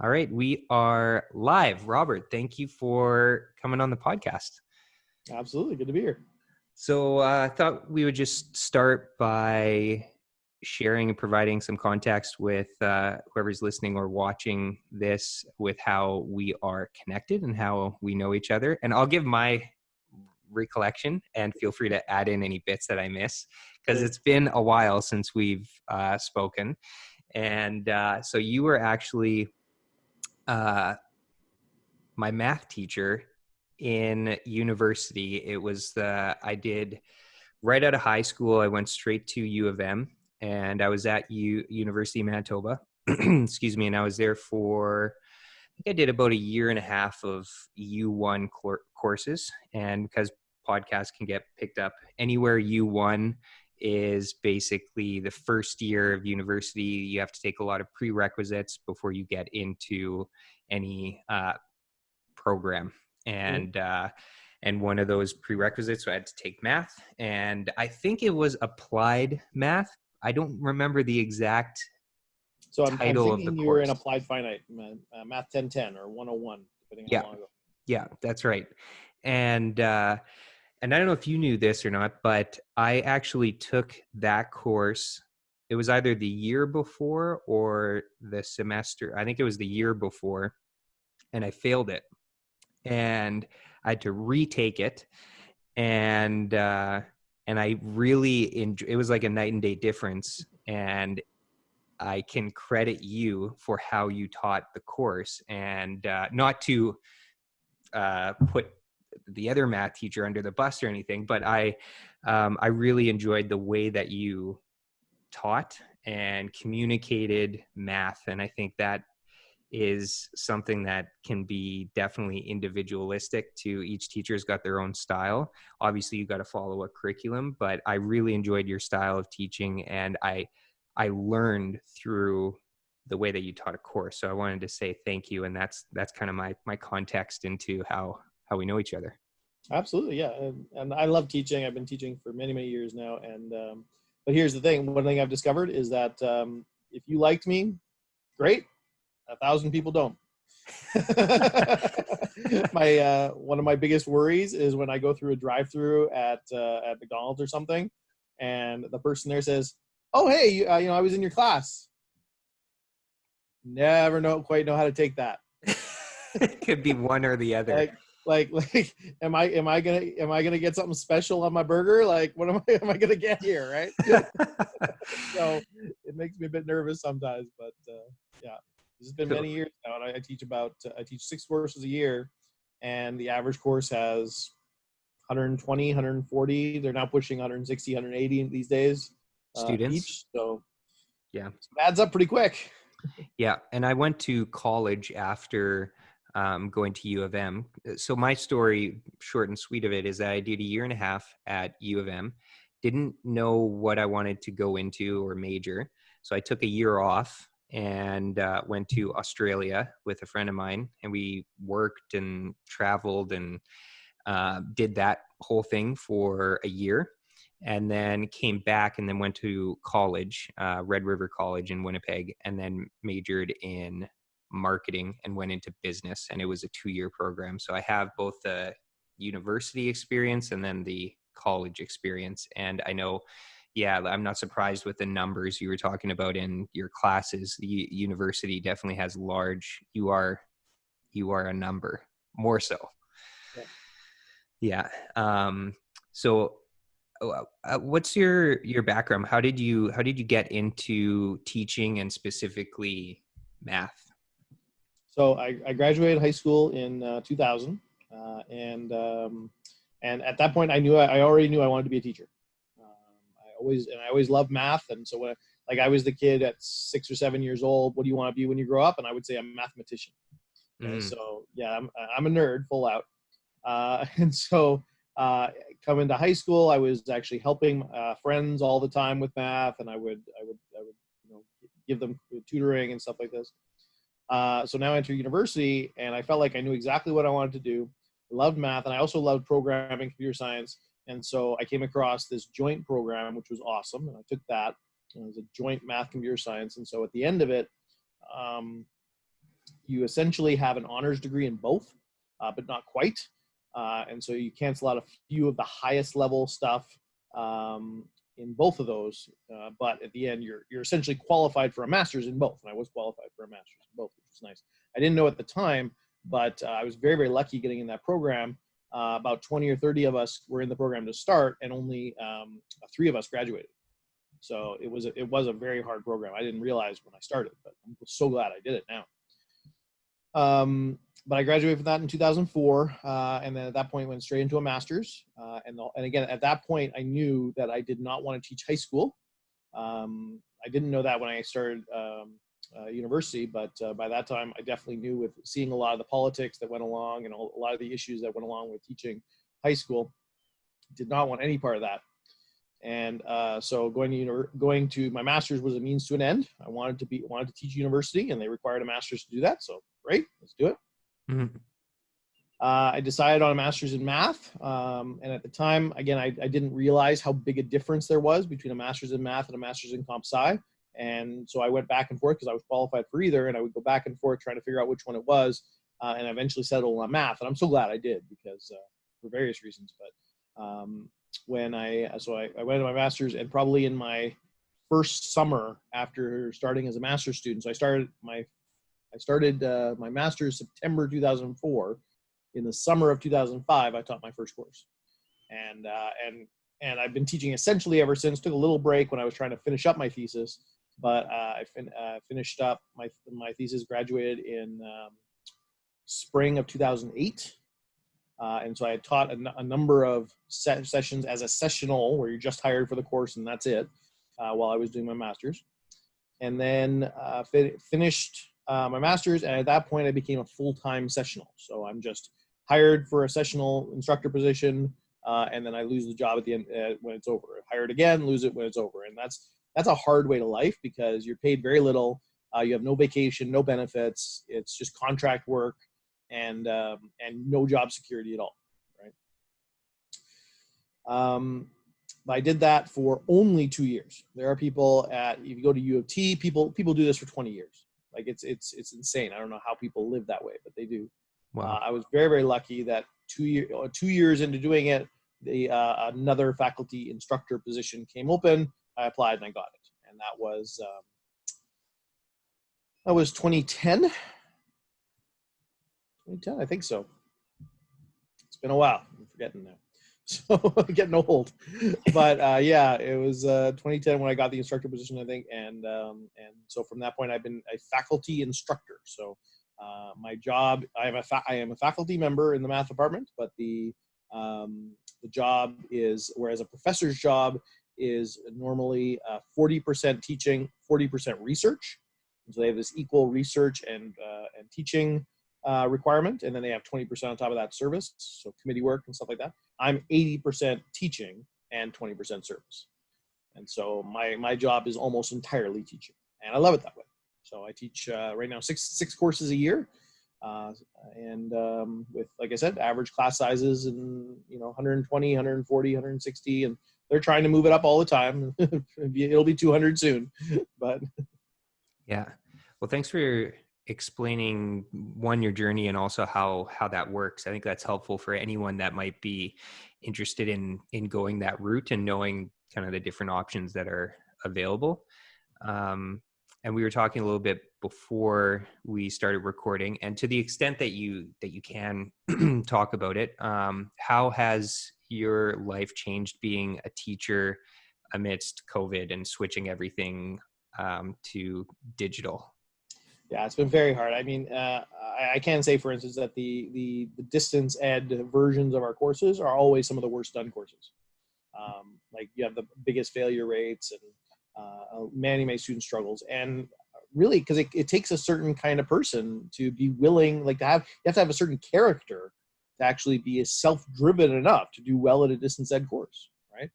All right, we are live. Robert, thank you for coming on the podcast. Absolutely. Good to be here. So I thought we would just start by sharing and providing some context with whoever's listening or watching this with how we are connected and how we know each other. And I'll give my recollection and feel free to add in any bits that I miss because it's been a while since we've spoken. And so you were actually my math teacher in university. It was I did right out of high school. I went straight to U of M, and I was at University of Manitoba. Excuse me, and I was there for, I think I did about a year and a half of U1 courses. And because podcasts can get picked up anywhere, U1 is basically the first year of university. You have to take a lot of prerequisites before you get into any program. And one of those prerequisites, so I had to take math, and I think it was applied math. I don't remember the exact title of the course. You were in Applied Finite Math 1010 or 101, depending on how long ago. Yeah, that's right. And I don't know if you knew this or not, but I actually took that course. It was either the year before or the semester. I think it was the year before, and I failed it. And I had to retake it, and I really enjoyed. It was like a night and day difference, and I can credit you for how you taught the course, and not to put the other math teacher under the bus or anything, but I really enjoyed the way that you taught and communicated math, and I think that is something that can be definitely individualistic to each teacher's got their own style. Obviously you got to follow a curriculum, but I really enjoyed your style of teaching, and I learned through the way that you taught a course. So I wanted to say thank you. And that's kind of my context into how we know each other. Absolutely. Yeah. And I love teaching. I've been teaching for many, many years now. And, but here's the thing. One thing I've discovered is that if you liked me, great. 1,000 people don't. One of my biggest worries is when I go through a drive-through at McDonald's or something, and the person there says, "Oh, hey, I was in your class." Never quite know how to take that. It could be one or the other. Like, am I gonna get something special on my burger? Like, what am I gonna get here, right? So it makes me a bit nervous sometimes, but yeah. This has been many years now, and I teach 6 courses a year, and the average course has 120, 140. They're now pushing 160, 180 these days. Students. Each. So yeah, it adds up pretty quick. Yeah, and I went to college after going to U of M. So my story, short and sweet of it, is that I did a year and a half at U of M. Didn't know what I wanted to go into or major, so I took a year off and went to Australia with a friend of mine, and we worked and traveled and did that whole thing for a year, and then came back and then went to college, Red River College in Winnipeg, and then majored in marketing and went into business, and it was a 2-year program. So I have both the university experience and then the college experience, and I know, yeah, I'm not surprised with the numbers you were talking about in your classes. The university definitely has large, you are a number, more so. Yeah. So what's your background? How did you get into teaching and specifically math? So I graduated high school in 2000, and at that point I already knew I wanted to be a teacher. I always loved math, and so when I was the kid at 6 or 7 years old, what do you want to be when you grow up? And I would say I'm a mathematician. So yeah, I'm a nerd full out. And so coming to high school, I was actually helping friends all the time with math, and I would give them tutoring and stuff like this. So now I enter university, and I felt like I knew exactly what I wanted to do. I loved math, and I also loved programming, computer science. And so I came across this joint program, which was awesome, and I took that. It was a joint math computer science. And so at the end of it, you essentially have an honors degree in both, but not quite. And so you cancel out a few of the highest level stuff in both of those. But at the end, you're essentially qualified for a master's in both. And I was qualified for a master's in both, which was nice. I didn't know at the time, but I was very, very lucky getting in that program. About 20 or 30 of us were in the program to start, and only 3 of us graduated. So it was a very hard program. I didn't realize when I started, but I'm so glad I did it now. But I graduated from that in 2004, and then at that point went straight into a master's. And again, at that point, I knew that I did not want to teach high school. I didn't know that when I started university, but by that time, I definitely knew, with seeing a lot of the politics that went along and a lot of the issues that went along with teaching high school, did not want any part of that. And so going to my master's was a means to an end. I wanted to teach university, and they required a master's to do that. So great, let's do it. Mm-hmm. I decided on a master's in math. And at the time, again, I didn't realize how big a difference there was between a master's in math and a master's in comp sci. And so I went back and forth because I was qualified for either, and I would go back and forth trying to figure out which one it was, and eventually settled on math. And I'm so glad I did, because for various reasons. But when I went to my master's, and probably in my first summer after starting as a master's student, so I started my master's September 2004. In the summer of 2005, I taught my first course, and I've been teaching essentially ever since. Took a little break when I was trying to finish up my thesis, but I finished up my thesis, graduated in spring of 2008. And so I had taught a number of sessions as a sessional, where you're just hired for the course and that's it, while I was doing my master's. And then finished my master's, and at that point I became a full-time sessional. So I'm just hired for a sessional instructor position, and then I lose the job at the end when it's over. Hired again, lose it when it's over. And that's a hard way to life, because you're paid very little. You have no vacation, no benefits. It's just contract work. And no job security at all, right? But I did that for only 2 years. There are people if you go to U of T, people do this for 20 years. Like it's insane. I don't know how people live that way, but they do. Wow. I was very, very lucky that 2 years into doing it, another faculty instructor position came open. I applied and I got it, and that was 2010. 2010, I think so. It's been a while. I'm forgetting now. So I'm getting old. But yeah, it was 2010 when I got the instructor position, I think. And so from that point, I've been a faculty instructor. So my job, I am a faculty member in the math department, but the job is, whereas a professor's job is normally 40% teaching, 40% research. And so they have this equal research and teaching requirement, and then they have 20% on top of that service, so committee work and stuff like that. I'm 80% teaching and 20% service, and so my job is almost entirely teaching, and I love it that way. So I teach right now six courses a year, and with, like I said, average class sizes and 120, 140, 160, and they're trying to move it up all the time. It'll be 200 soon, but yeah. Well, thanks for explaining your journey, and also how that works. I think that's helpful for anyone that might be interested in going that route and knowing kind of the different options that are available. And we were talking a little bit before we started recording, and to the extent that you can talk about it, how has your life changed being a teacher amidst COVID and switching everything to digital? Yeah, it's been very hard. I mean, I can say, for instance, that the distance ed versions of our courses are always some of the worst done courses. Like, you have the biggest failure rates, and many student struggles. And really, because it takes a certain kind of person to be willing, like, you have to have a certain character to actually be self-driven enough to do well at a distance ed course, right?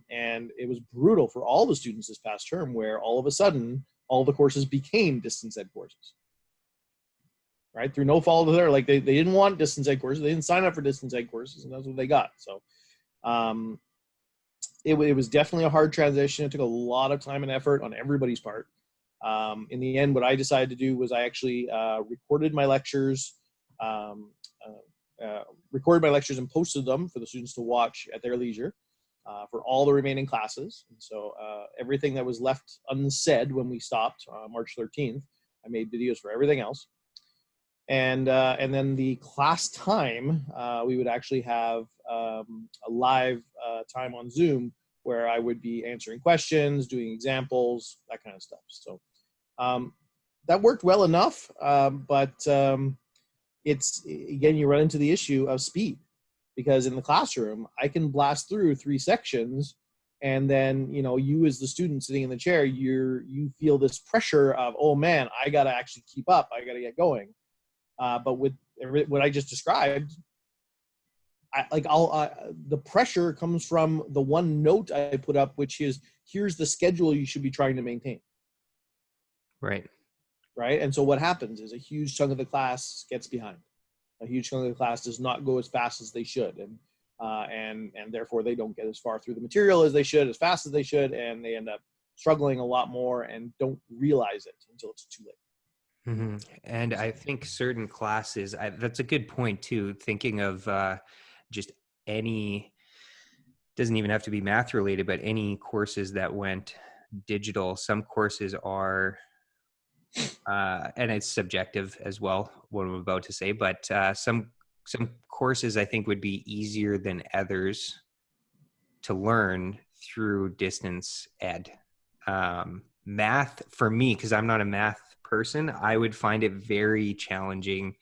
And it was brutal for all the students this past term, where all of a sudden, all the courses became distance ed courses, right? Through no fault of their, like, they didn't want distance ed courses. They didn't sign up for distance ed courses, and that's what they got. So it was definitely a hard transition. It took a lot of time and effort on everybody's part. In the end, what I decided to do was I actually recorded my lectures, and posted them for the students to watch at their leisure for all the remaining classes. And so everything that was left unsaid when we stopped March 13th, I made videos for everything else. And then the class time, we would actually have a live time on Zoom where I would be answering questions, doing examples, that kind of stuff. So that worked well enough, but it's, again, you run into the issue of speed, because in the classroom, I can blast through 3 sections, and then, you as the student sitting in the chair, you feel this pressure of, oh man, I got to actually keep up. I got to get going. But with what I just described, the pressure comes from the one note I put up, which is, here's the schedule you should be trying to maintain. Right. Right. And so what happens is a huge chunk of the class gets behind. A huge chunk of the class does not go as fast as they should. And therefore they don't get as far through the material as they should, as fast as they should. And they end up struggling a lot more and don't realize it until it's too late. Mm-hmm. And I think certain classes, that's a good point too, thinking of just any, doesn't even have to be math related, but any courses that went digital. Some courses are, and it's subjective as well, what I'm about to say, but some courses I think would be easier than others to learn through distance ed. Math for me, because I'm not a math person, I would find it very challenging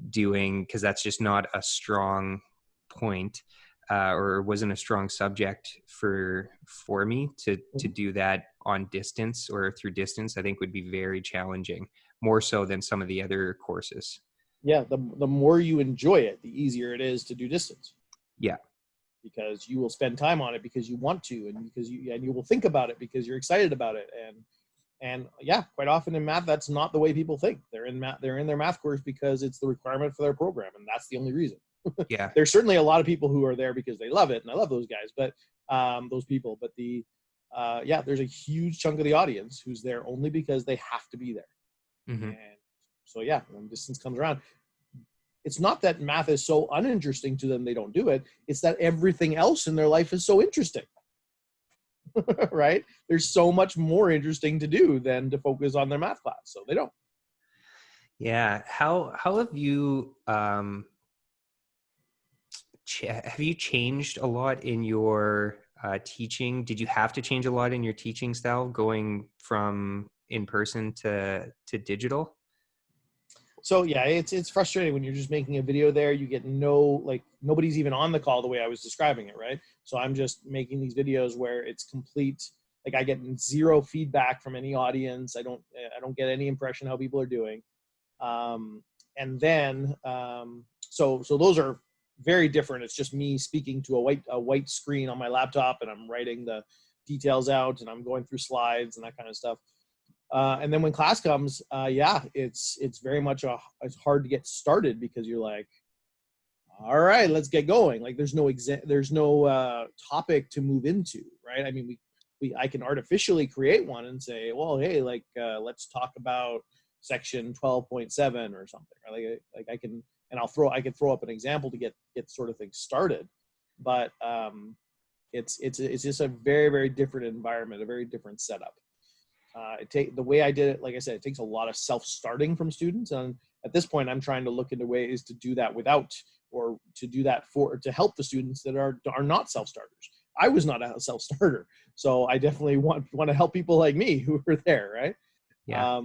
doing, because that's just not a strong point, or wasn't a strong subject for me to do that on distance or through distance. I think would be very challenging, more so than some of the other courses. Yeah, the more you enjoy it, the easier it is to do distance. Yeah. Because you will spend time on it because you want to, and because you will think about it because you're excited about it. And yeah, quite often in math, that's not the way people think. They're in their math course because it's the requirement for their program, and that's the only reason. Yeah. There's certainly a lot of people who are there because they love it, and I love those guys, but those people. But there's a huge chunk of the audience who's there only because they have to be there. Mm-hmm. And so yeah, when distance comes around, it's not that math is so uninteresting to them they don't do it. It's that everything else in their life is so interesting. Right? There's so much more interesting to do than to focus on their math class, so they don't. Yeah. How have you have you changed a lot in your teaching? Did you have to change a lot in your teaching style going from in person to digital? So yeah, it's frustrating when you're just making a video there. You get nobody's even on the call the way I was describing it, right? So I'm just making these videos where it's complete. Like I get zero feedback from any audience. I don't get any impression how people are doing. And then so those are very different. It's just me speaking to a white screen on my laptop, and I'm writing the details out, and I'm going through slides and that kind of stuff. And then when class comes, it's very much it's hard to get started because you're like, all right, let's get going. Like there's no topic to move into, right? I mean, I can artificially create one and say, well, hey, let's talk about section 12.7 or something. Right? Like I can throw up an example to get sort of things started, but it's just a very, very different environment, a very different setup. The way I did it, like I said, it takes a lot of self-starting from students, and at this point, I'm trying to look into ways to do that without, or to do that to help the students that are not self-starters. I was not a self-starter, so I definitely want to help people like me who are there, right? Yeah.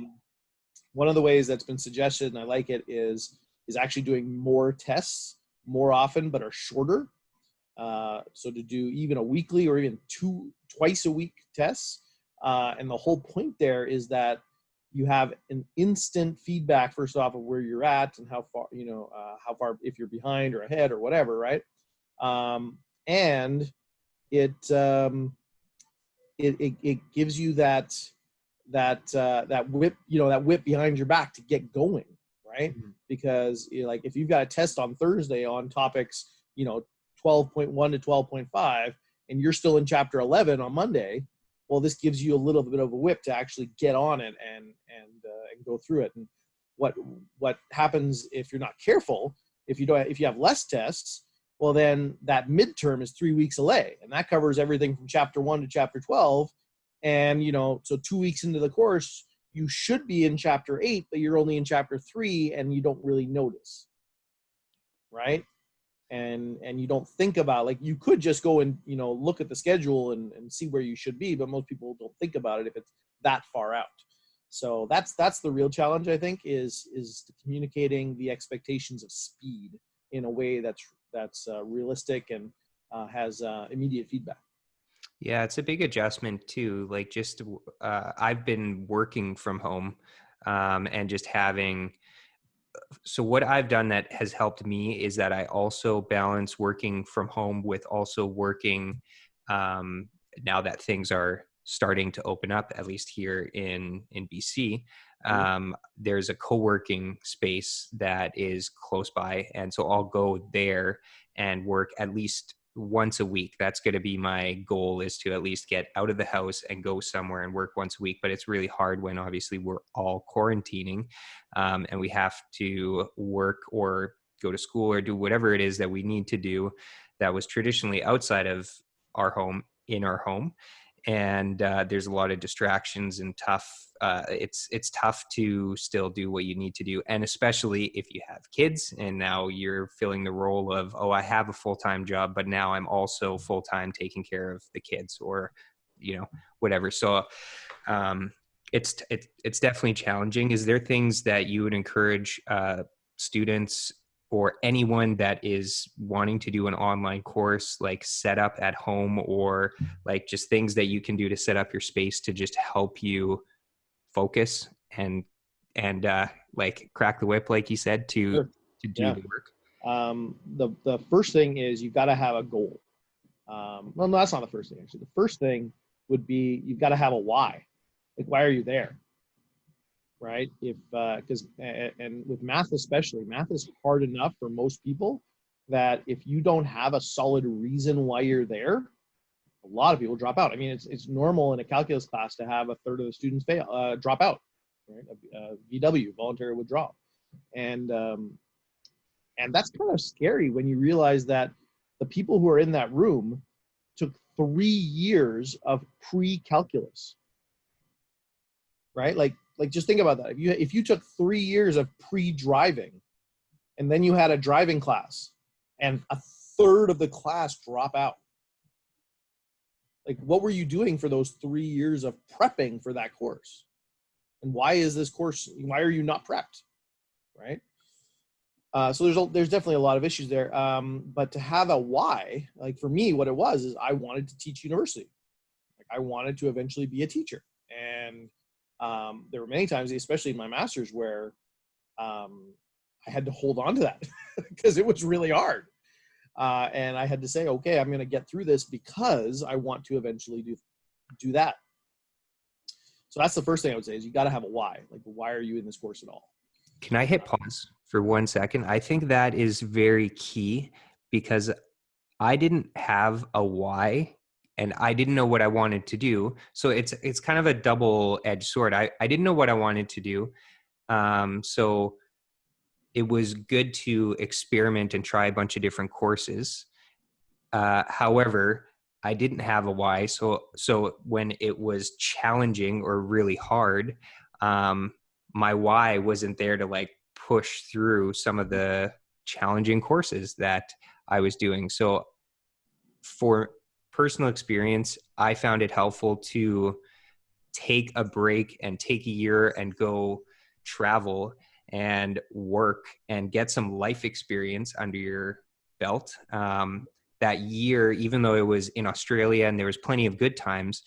One of the ways that's been suggested, and I like it, is actually doing more tests more often, but are shorter. So to do even a weekly or even twice a week tests. And the whole point there is that you have an instant feedback, first off, of where you're at and how far, if you're behind or ahead or whatever, right? And it gives you that whip, that whip behind your back to get going, right? Mm-hmm. Because if you've got a test on Thursday on topics, 12.1 to 12.5, and you're still in chapter 11 on Monday, Well, this gives you a little bit of a whip to actually get on it and go through it. And what happens if you're not careful, if you have less tests, well, then that midterm is 3 weeks away, and that covers everything from chapter 1 to chapter 12. And, so 2 weeks into the course, you should be in chapter 8, but you're only in chapter 3 and you don't really notice. Right. And you don't think about, like, you could just go and, look at the schedule and see where you should be, but most people don't think about it if it's that far out. So that's the real challenge, I think, is communicating the expectations of speed in a way that's realistic and has immediate feedback. Yeah, it's a big adjustment too. Like, just I've been working from home, and just having. So what I've done that has helped me is that I also balance working from home with also working, now that things are starting to open up, at least here in BC. There's a co-working space that is close by, and so I'll go there and work at least once a week. That's going to be my goal, is to at least get out of the house and go somewhere and work once a week. But it's really hard when obviously we're all quarantining, and we have to work or go to school or do whatever it is that we need to do that was traditionally outside of our home, in our home. And there's a lot of distractions and tough. It's tough to still do what you need to do, and especially if you have kids and now you're filling the role of, oh, I have a full-time job, but now I'm also full-time taking care of the kids, or whatever. So it's definitely challenging. Is there things that you would encourage students or anyone that is wanting to do an online course, like set up at home, or like just things that you can do to set up your space to just help you focus and like crack the whip, like you said, to do the work? The first thing is you've got to have a goal. Well, no, that's not the first thing, actually. The first thing would be you've got to have a why. Like, why are you there? Right? Because with math especially, math is hard enough for most people that if you don't have a solid reason why you're there, a lot of people drop out. I mean, it's normal in a calculus class to have a third of the students drop out, right? VW, voluntary withdrawal, and that's kind of scary when you realize that the people who are in that room took 3 years of pre-calculus, right? Like just think about that. If you took 3 years of pre-driving and then you had a driving class and a third of the class drop out, like, what were you doing for those 3 years of prepping for that course? And why are you not prepped? Right? So there's definitely a lot of issues there. But to have a why, like for me, what it was is I wanted to teach university. Like, I wanted to eventually be a teacher. And there were many times, especially in my master's, where I had to hold on to that because it was really hard. And I had to say, okay, I'm going to get through this because I want to eventually do that. So that's the first thing I would say, is you got to have a why. Like, why are you in this course at all? Can I hit pause for 1 second? I think that is very key, because I didn't have a why and I didn't know what I wanted to do. So it's kind of a double-edged sword. I didn't know what I wanted to do. So it was good to experiment and try a bunch of different courses. However, I didn't have a why. So when it was challenging or really hard, my why wasn't there to like push through some of the challenging courses that I was doing. So for personal experience, I found it helpful to take a break and take a year and go travel and work and get some life experience under your belt. That year, even though it was in Australia and there was plenty of good times,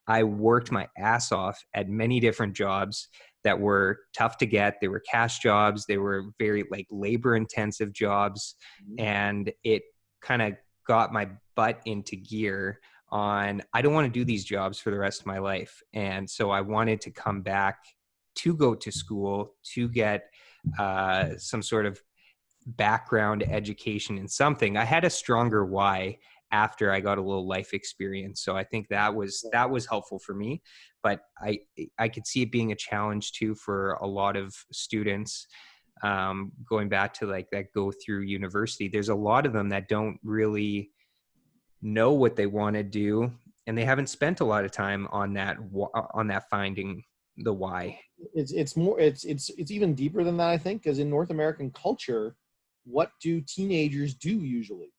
I worked my ass off at many different jobs that were tough to get. They were cash jobs. They were very like labor intensive jobs. And it kind of got my butt into gear on, I don't want to do these jobs for the rest of my life. And so I wanted to come back to go to school to get some sort of background education in something. I had a stronger why after I got a little life experience. So I think that was helpful for me, but I could see it being a challenge too for a lot of students. Going back to like that go through university, there's a lot of them that don't really know what they want to do, and they haven't spent a lot of time on that finding the why. It's even deeper than that, I think, because in North American culture, what do teenagers do usually?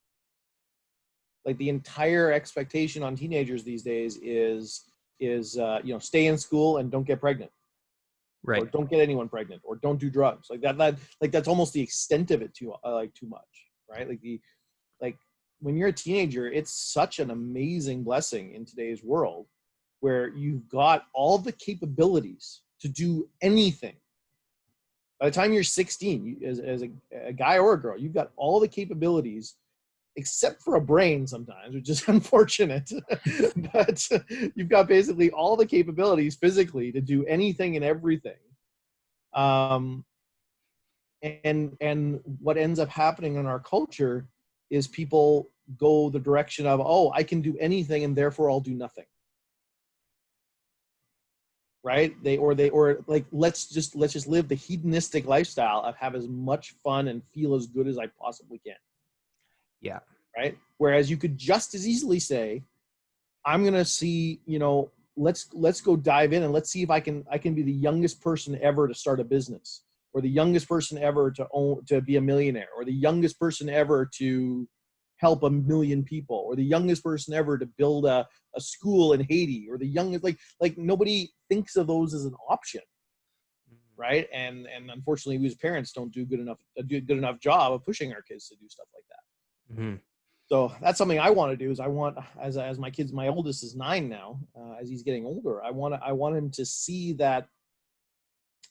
Like the entire expectation on teenagers these days is stay in school and don't get pregnant, Right. or don't get anyone pregnant, or don't do drugs. Like that's almost the extent of it too much, right? Like when you're a teenager, it's such an amazing blessing in today's world where you've got all the capabilities to do anything. By the time you're 16, as a guy or a girl, you've got all the capabilities except for a brain sometimes, which is unfortunate. But you've got basically all the capabilities physically to do anything and everything. And what ends up happening in our culture is people go the direction of, oh, I can do anything and therefore I'll do nothing. Right? Or like, let's just live the hedonistic lifestyle of have as much fun and feel as good as I possibly can. Yeah. Right? Whereas you could just as easily say, I'm going to see, let's go dive in and let's see if I can be the youngest person ever to start a business, or the youngest person ever to be a millionaire, or the youngest person ever to help 1 million people, or the youngest person ever to build a school in Haiti, or the youngest, like nobody thinks of those as an option. Right. And unfortunately, we as parents don't do a good enough job of pushing our kids to do stuff like that. Mm-hmm. So that's something I want to do. Is I want, as my kids, my oldest is 9 now. As he's getting older, I want him to see that,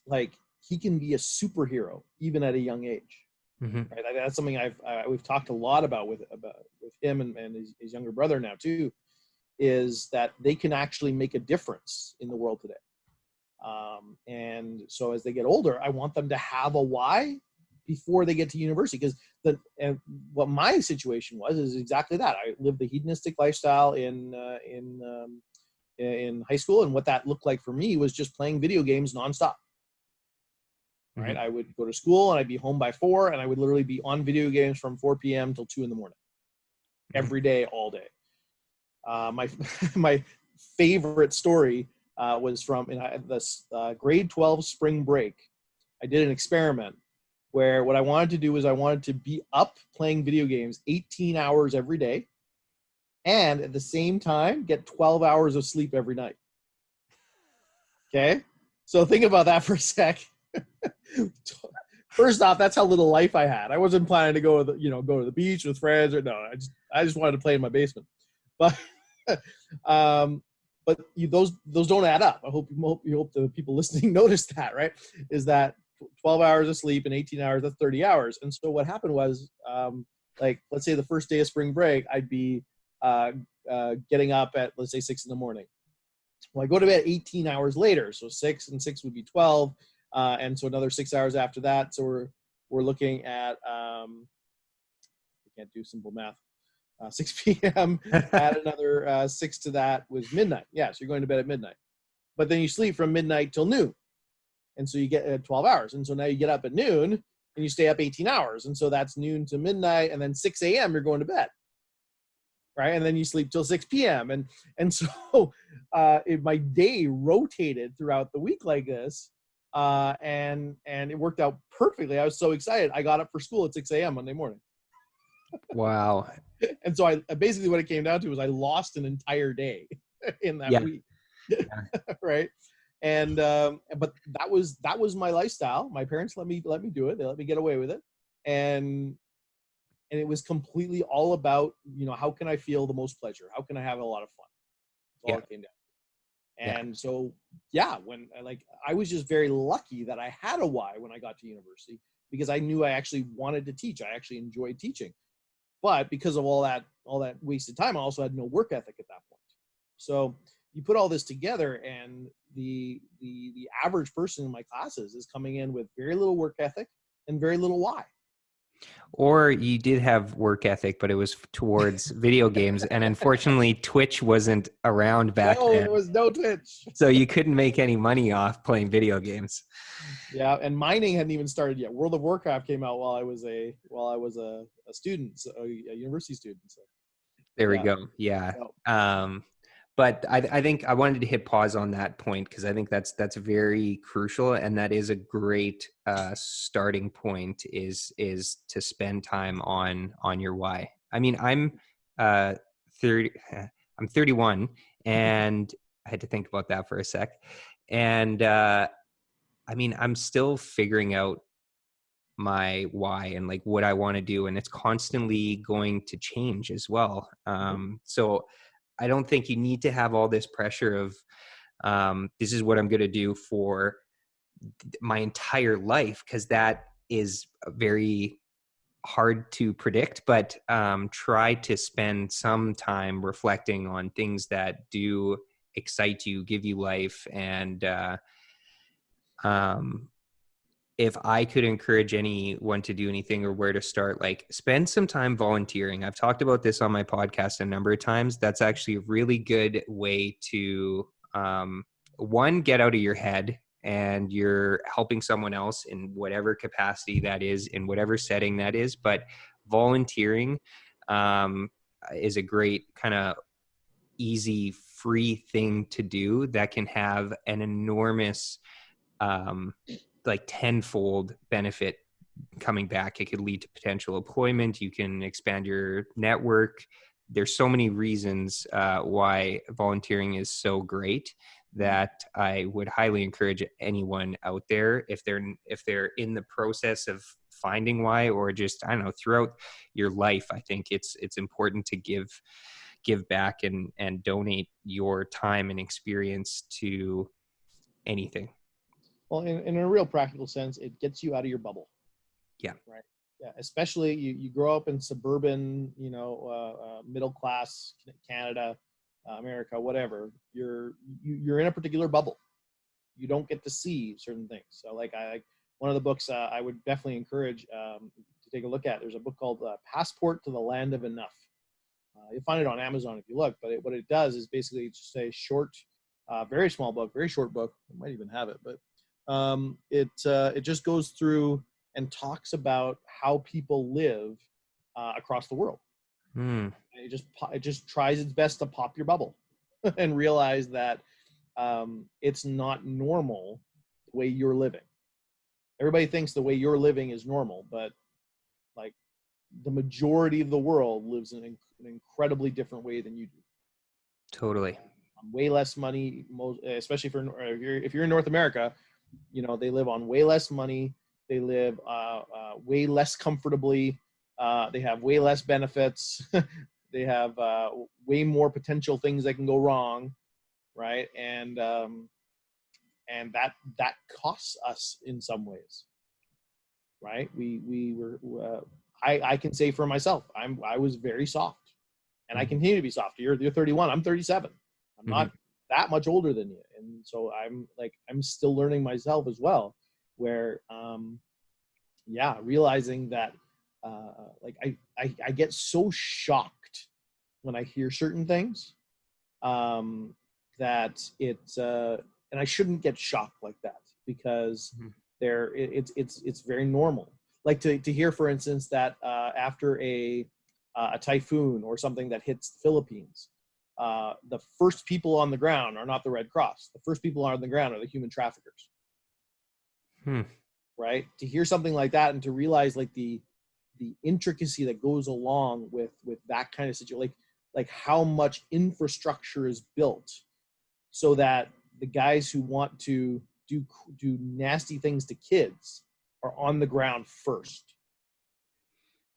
like, he can be a superhero even at a young age. Mm-hmm. Right? That's something we've talked a lot about with him and his younger brother now too, is that they can actually make a difference in the world today. And so as they get older, I want them to have a why before they get to university, because what my situation was is exactly that. I lived the hedonistic lifestyle in high school, and what that looked like for me was just playing video games nonstop. Right? Mm-hmm. I would go to school and I'd be home by 4, and I would literally be on video games from 4 p.m. till 2 in the morning, every day, all day. My favorite story was from this grade 12 spring break. I did an experiment where what I wanted to do was I wanted to be up playing video games 18 hours every day, and at the same time get 12 hours of sleep every night. Okay? So think about that for a sec. First off, that's how little life I had. I wasn't planning to go to the beach with friends, or no. I just wanted to play in my basement. But those don't add up. I hope the people listening notice that, right? Is that 12 hours of sleep and 18 hours, that's 30 hours. And so what happened was, like, let's say the first day of spring break, I'd be getting up at, let's say, 6 in the morning. Well, I go to bed 18 hours later. So 6 and 6 would be 12. And so another 6 hours after that. So we're looking at, I can't do simple math. 6 p.m. Add another 6 to that was midnight. Yeah, so you're going to bed at midnight. But then you sleep from midnight till noon. And so you get 12 hours. And so now you get up at noon and you stay up 18 hours. And so that's noon to midnight. And then 6 a.m. you're going to bed. Right? And then you sleep till 6 p.m. And so my day rotated throughout the week like this. And it worked out perfectly. I was so excited. I got up for school at 6 a.m. Monday morning. Wow. And so I basically, what it came down to was I lost an entire day in that week. Yeah. Right. And but that was my lifestyle. My parents let me do it. They let me get away with it. And it was completely all about, how can I feel the most pleasure? How can I have a lot of fun? That's all it came down to. And so, when I was just very lucky that I had a why when I got to university, because I knew I actually wanted to teach. I actually enjoyed teaching. But because of all that wasted time, I also had no work ethic at that point. So you put all this together, and the average person in my classes is coming in with very little work ethic and very little why. Or you did have work ethic, but it was towards video games. And unfortunately, Twitch wasn't around back No, then. there was no Twitch. So you couldn't make any money off playing video games. Yeah, and mining hadn't even started yet. World of Warcraft came out while I was a student, so a university student. So There we yeah. go. Yeah. So, But I think I wanted to hit pause on that point because I think that's very crucial, and that is a great starting point is to spend time on your why. I mean, I'm 30, I'm 31, and I had to think about that for a sec. And I mean, I'm still figuring out my why and like what I want to do, and it's constantly going to change as well. So I don't think you need to have all this pressure of this is what I'm going to do for my entire life, because that is very hard to predict. But try to spend some time reflecting on things that do excite you, give you life, and um, if I could encourage anyone to do anything or where to start, like spend some time volunteering. I've talked about this on my podcast a number of times. That's actually a really good way to, one, get out of your head and you're helping someone else in whatever capacity that is, in whatever setting that is. But volunteering is a great kind of easy, free thing to do that can have an enormous like tenfold benefit coming back. It could lead to potential employment. You can expand your network. There's so many reasons why volunteering is so great that I would highly encourage anyone out there, if they're in the process of finding why, or just, I don't know, throughout your life. I think it's important to give back and donate your time and experience to anything. well, in a real practical sense, it gets you out of your bubble. Yeah. Right. Yeah. Especially you grow up in suburban, middle class Canada, America, whatever. You're in a particular bubble. You don't get to see certain things. So, like one of the books I would definitely encourage to take a look at. There's a book called Passport to the Land of Enough. You'll find it on Amazon if you look. But what it does is basically just a short, very small book, very short book. I might even have it, but it just goes through and talks about how people live across the world. And it just tries its best to pop your bubble and realize that it's not normal the way you're living. Everybody thinks the way you're living is normal, but like the majority of the world lives in an incredibly different way than you do. Totally. Way less money, especially if you're in North America, they live on way less money. They live way less comfortably. They have way less benefits. They have way more potential things that can go wrong, right? And that costs us in some ways, right? We were. I can say for myself, I was very soft, and I continue to be soft. You're 31. I'm 37. I'm not that much older than you, and so I'm still learning myself as well. Where realizing that I get so shocked when I hear certain things that and I shouldn't get shocked like that, because it's very normal. Like to hear, for instance, that after a typhoon or something that hits the Philippines, the first people on the ground are not the Red Cross. The first people on the ground are the human traffickers. Right? To hear something like that and to realize like the intricacy that goes along with that kind of situation, like how much infrastructure is built so that the guys who want to do nasty things to kids are on the ground first.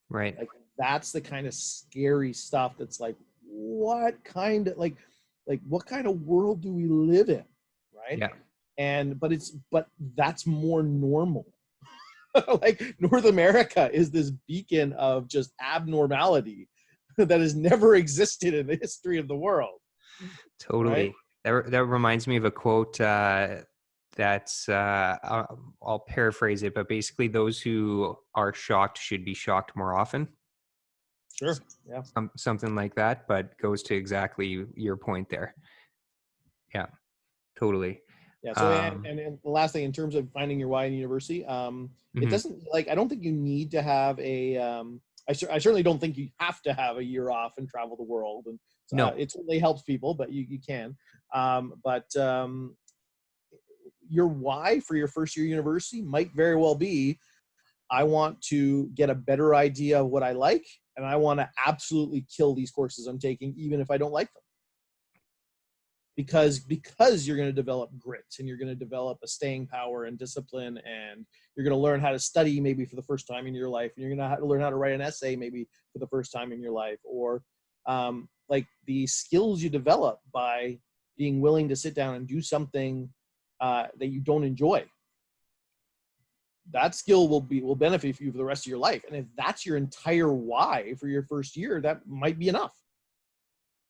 Right. Like that's the kind of scary stuff that's like, what kind of what kind of world do we live in? Right. Yeah. But that's more normal. Like North America is this beacon of just abnormality that has never existed in the history of the world. Totally. Right? That reminds me of a quote That's I'll paraphrase it, but basically those who are shocked should be shocked more often. Sure. Yeah. Something like that, but goes to exactly your point there. Yeah, totally. Yeah. So, Um, and the last thing in terms of finding your why in university, it mhm. doesn't I don't think you need to have I certainly don't think you have to have a year off and travel the world. And No, it certainly helps people, but you can. But your why for your first year university might very well be, I want to get a better idea of what I like, and I want to absolutely kill these courses I'm taking, even if I don't like them. Because you're going to develop grit, and you're going to develop a staying power and discipline, and you're going to learn how to study maybe for the first time in your life, and you're going to have to learn how to write an essay maybe for the first time in your life, or like the skills you develop by being willing to sit down and do something that you don't enjoy. That skill will benefit you for the rest of your life. And if that's your entire why for your first year, that might be enough,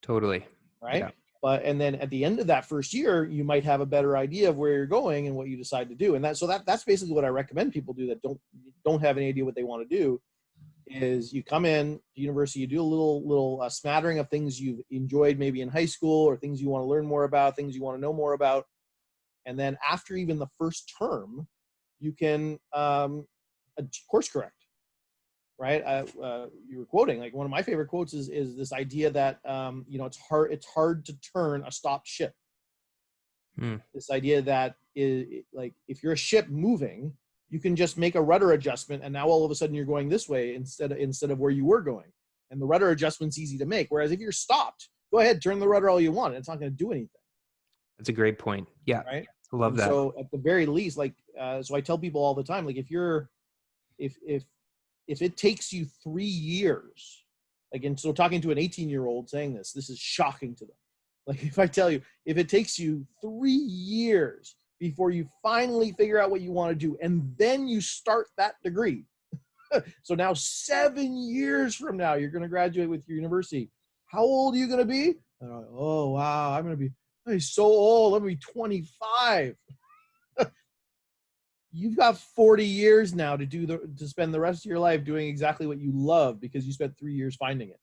totally. right? Yeah, But and then at the end of that first year, you might have a better idea of where you're going and what you decide to do. And that's basically what I recommend people do that don't have any idea what they want to do. Is you come in to university, you do a little smattering of things you've enjoyed maybe in high school, or things you want to learn more about, things you want to know more about. And then after even the first term, you can course correct, right? You were quoting, like, one of my favorite quotes is this idea that it's hard to turn a stopped ship. mm, This idea that like, if you're a ship moving, you can just make a rudder adjustment, and now all of a sudden you're going this way instead of where you were going, and the rudder adjustment's easy to make. Whereas if you're stopped, go ahead, turn the rudder all you want, and it's not going to do anything. that's a great point. Yeah, Right. I love And that. so at the very least, like, so I tell people all the time, like, if it takes you 3 years, like, and so talking to an 18-year-old saying this is shocking to them. Like, if I tell you, if it takes you 3 years before you finally figure out what you want to do, and then you start that degree, so now 7 years from now, you're going to graduate with your university. How old are you going to be? And I'm like, oh, wow, I'm so old. I'm going to be 25. You've got 40 years now to spend the rest of your life doing exactly what you love, because you spent 3 years finding it.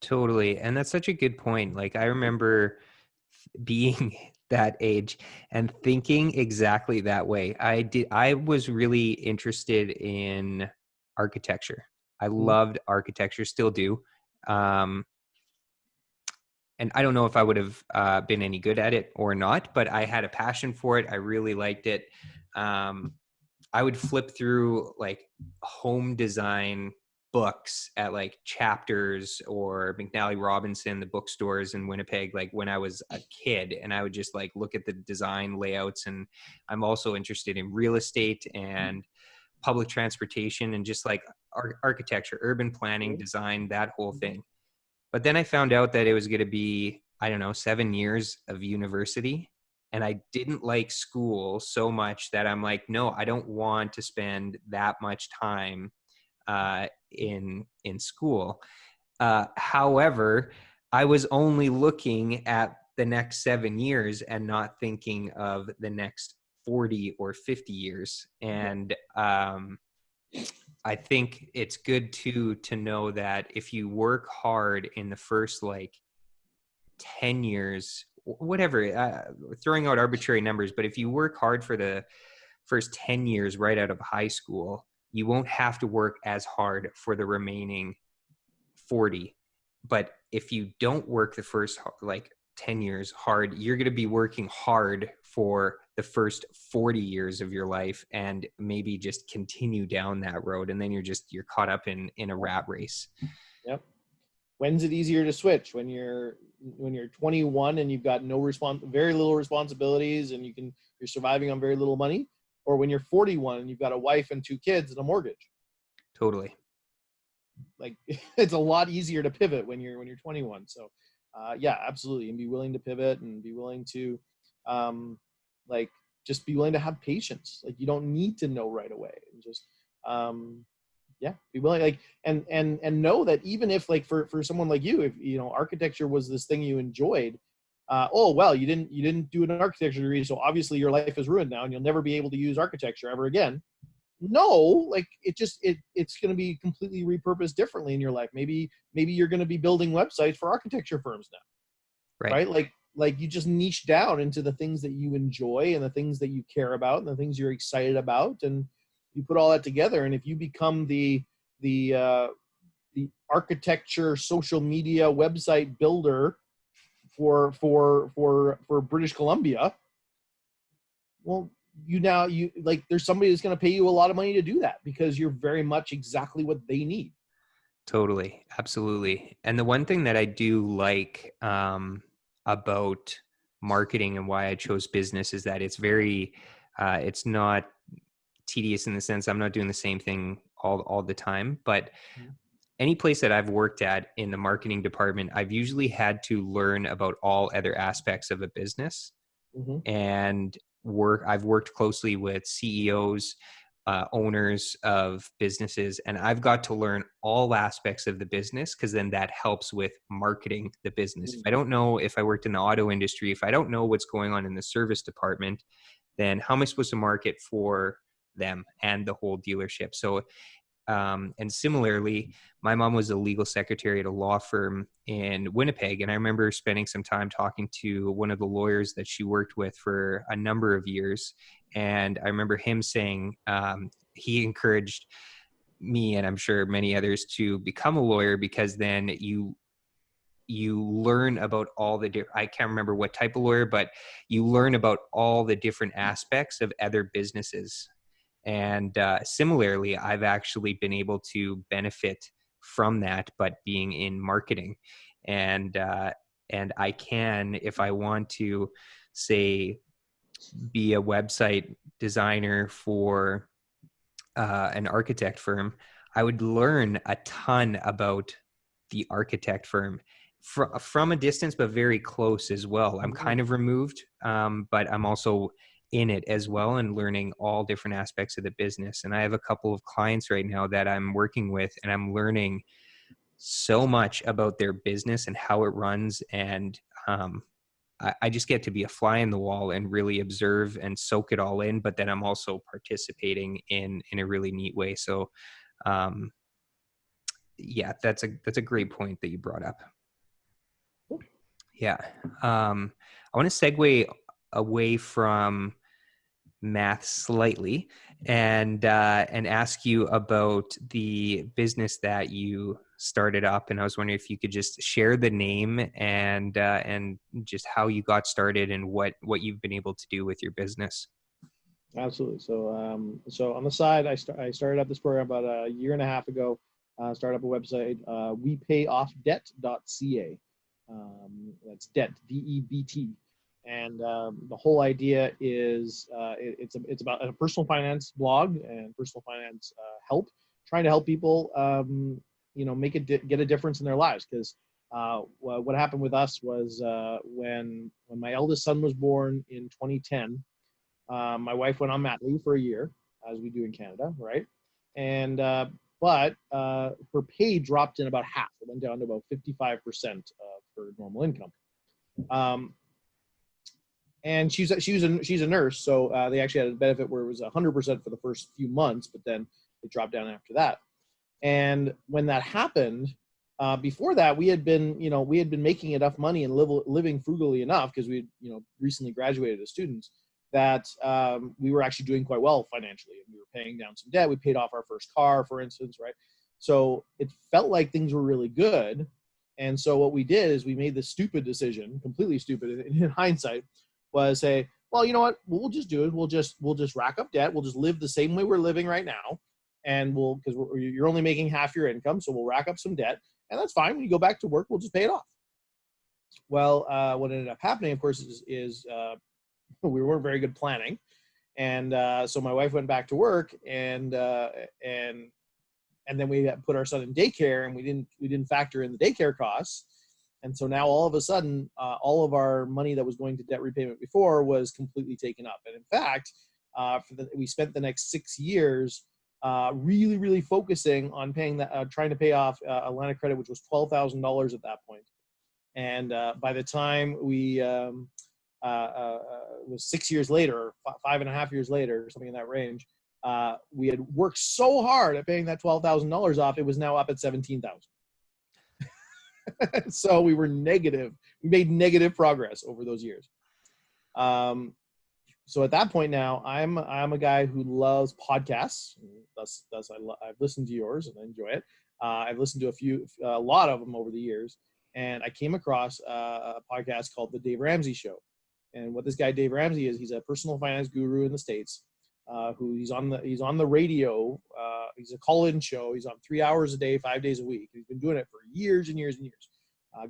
Totally. And that's such a good point. Like, I remember being that age and thinking exactly that way. I was really interested in architecture. I Mhm. loved architecture, still do. Um, and I don't know if I would have been any good at it or not, but I had a passion for it. I really liked it. Um, I would flip through like home design books at like Chapters or McNally Robinson, the bookstores in Winnipeg, like when I was a kid, and I would just like look at the design layouts. And I'm also interested in real estate and public transportation and just like architecture, urban planning, design, that whole thing. But then I found out that it was going to be, I don't know, 7 years of university. And I didn't like school so much that I'm like, no, I don't want to spend that much time in school. However, I was only looking at the next 7 years and not thinking of the next 40 or 50 years. And I think it's good to know that if you work hard in the first like 10 years, whatever, throwing out arbitrary numbers, but if you work hard for the first 10 years right out of high school, you won't have to work as hard for the remaining 40. But if you don't work the first like 10 years hard, you're going to be working hard for the first 40 years of your life and maybe just continue down that road. And then you're caught up in a rat race. Yep. When's it easier to switch? When you're 21 and you've got very little responsibilities, and you're surviving on very little money, or when you're 41 and you've got a wife and 2 kids and a mortgage? Totally. Like, it's a lot easier to pivot when you're 21. So yeah, absolutely. And be willing to pivot, and be willing to like, just be willing to have patience. Like, you don't need to know right away, and just yeah, be willing, like, and know that even if, like, for someone like you, if architecture was this thing you enjoyed, oh, well, you didn't do an architecture degree, so obviously your life is ruined now and you'll never be able to use architecture ever again. No, like it's going to be completely repurposed differently in your life. Maybe you're going to be building websites for architecture firms now, Right. right? Like you just niche down into the things that you enjoy and the things that you care about and the things you're excited about, and you put all that together. And if you become the architecture social media website builder for British Columbia, well, you like there's somebody that's going to pay you a lot of money to do that because you're very much exactly what they need. Totally. Absolutely. And the one thing that I do like about marketing and why I chose business is that it's very, it's not tedious in the sense I'm not doing the same thing all the time. But any place that I've worked at in the marketing department, I've usually had to learn about all other aspects of a business. Mm-hmm. And I've worked closely with CEOs, owners of businesses, and I've got to learn all aspects of the business because then that helps with marketing the business. If I don't know, if I worked in the auto industry, if I don't know what's going on in the service department, then how am I supposed to market for them and the whole dealership? So and similarly, my mom was a legal secretary at a law firm in Winnipeg. And I remember spending some time talking to one of the lawyers that she worked with for a number of years. And I remember him saying he encouraged me, and I'm sure many others, to become a lawyer because then you learn about all the I can't remember what type of lawyer, but you learn about all the different aspects of other businesses. And similarly, I've actually been able to benefit from that, but being in marketing. And I can, if I want to, say, be a website designer for an architect firm, I would learn a ton about the architect firm from a distance, but very close as well. I'm kind of removed, but I'm also in it as well and learning all different aspects of the business. And I have a couple of clients right now that I'm working with, and I'm learning so much about their business and how it runs. And I just get to be a fly in the wall and really observe and soak it all in. But then I'm also participating in a really neat way. So, yeah, that's a great point that you brought up. Yeah. I want to segue away from math slightly and ask you about the business that you started up. And I was wondering if you could just share the name and just how you got started and what you've been able to do with your business. Absolutely. So on the side, I started up this program about a year and a half ago. Started up a website, wepayoffdebt.ca. That's debt, DEBT. And the whole idea is it's about a personal finance blog and personal finance help, trying to help people, get a difference in their lives. Because what happened with us was when my eldest son was born in 2010. My wife went on mat leave for a year, as we do in Canada, right? And but her pay dropped in about half. It went down to about 55% of her normal income. And she's a nurse, so they actually had a benefit where it was 100% for the first few months, but then it dropped down after that. And when that happened, before that, we had been making enough money and living frugally enough because we recently graduated as students that we were actually doing quite well financially, and we were paying down some debt. We paid off our first car, for instance, right? So it felt like things were really good. And so what we did is we made the stupid decision, completely stupid in hindsight, was say, well, you know what? We'll just do it. We'll just rack up debt. We'll just live the same way we're living right now, and because you're only making half your income, so we'll rack up some debt, and that's fine. When you go back to work, we'll just pay it off. Well, what ended up happening, of course, is we weren't very good planning, and so my wife went back to work, and then we put our son in daycare, and we didn't factor in the daycare costs. And so now all of a sudden, all of our money that was going to debt repayment before was completely taken up. And in fact, we spent the next 6 years really, really focusing on paying that, trying to pay off a line of credit, which was $12,000 at that point. And by the time we, it was 6 years later, 5.5 years later, something in that range, we had worked so hard at paying that $12,000 off, it was now up at $17,000. So we were negative. We made negative progress over those years. So at that point now, I'm a guy who loves podcasts. Thus I've listened to yours and I enjoy it. I've listened to a lot of them over the years, and I came across a podcast called The Dave Ramsey Show. And what this guy Dave Ramsey is, he's a personal finance guru in the States. He's on the radio. He's a call-in show. He's on 3 hours a day, 5 days a week. He's been doing it for years and years and years.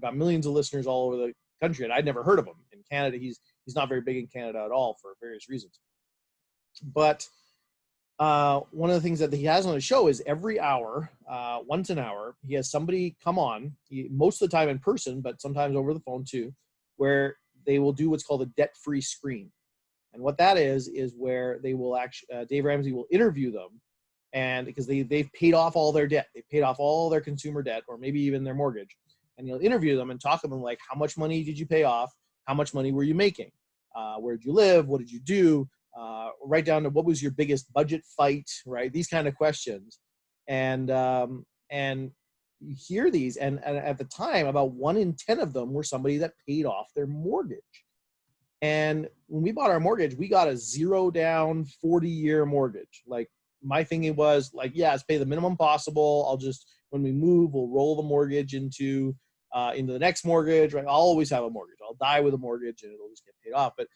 Got millions of listeners all over the country, and I'd never heard of him. In Canada, he's not very big in Canada at all for various reasons. But one of the things that he has on the show is every hour, once an hour, he has somebody come on, most of the time in person, but sometimes over the phone too, where they will do what's called a debt-free screen. And what that is where they will actually, Dave Ramsey will interview them, and because they've paid off all their debt, they've paid off all their consumer debt, or maybe even their mortgage, and he'll interview them and talk to them like, how much money did you pay off? How much money were you making? Where did you live? What did you do? Right down to what was your biggest budget fight, right? These kind of questions. And you hear these, and at the time, about 1 in 10 of them were somebody that paid off their mortgage. And when we bought our mortgage, we got a 0 down 40-year mortgage. Like, my thinking was like, yeah, let's pay the minimum possible. I'll just, when we move, we'll roll the mortgage into the next mortgage, right? I'll always have a mortgage. I'll die with a mortgage and it'll just get paid off. But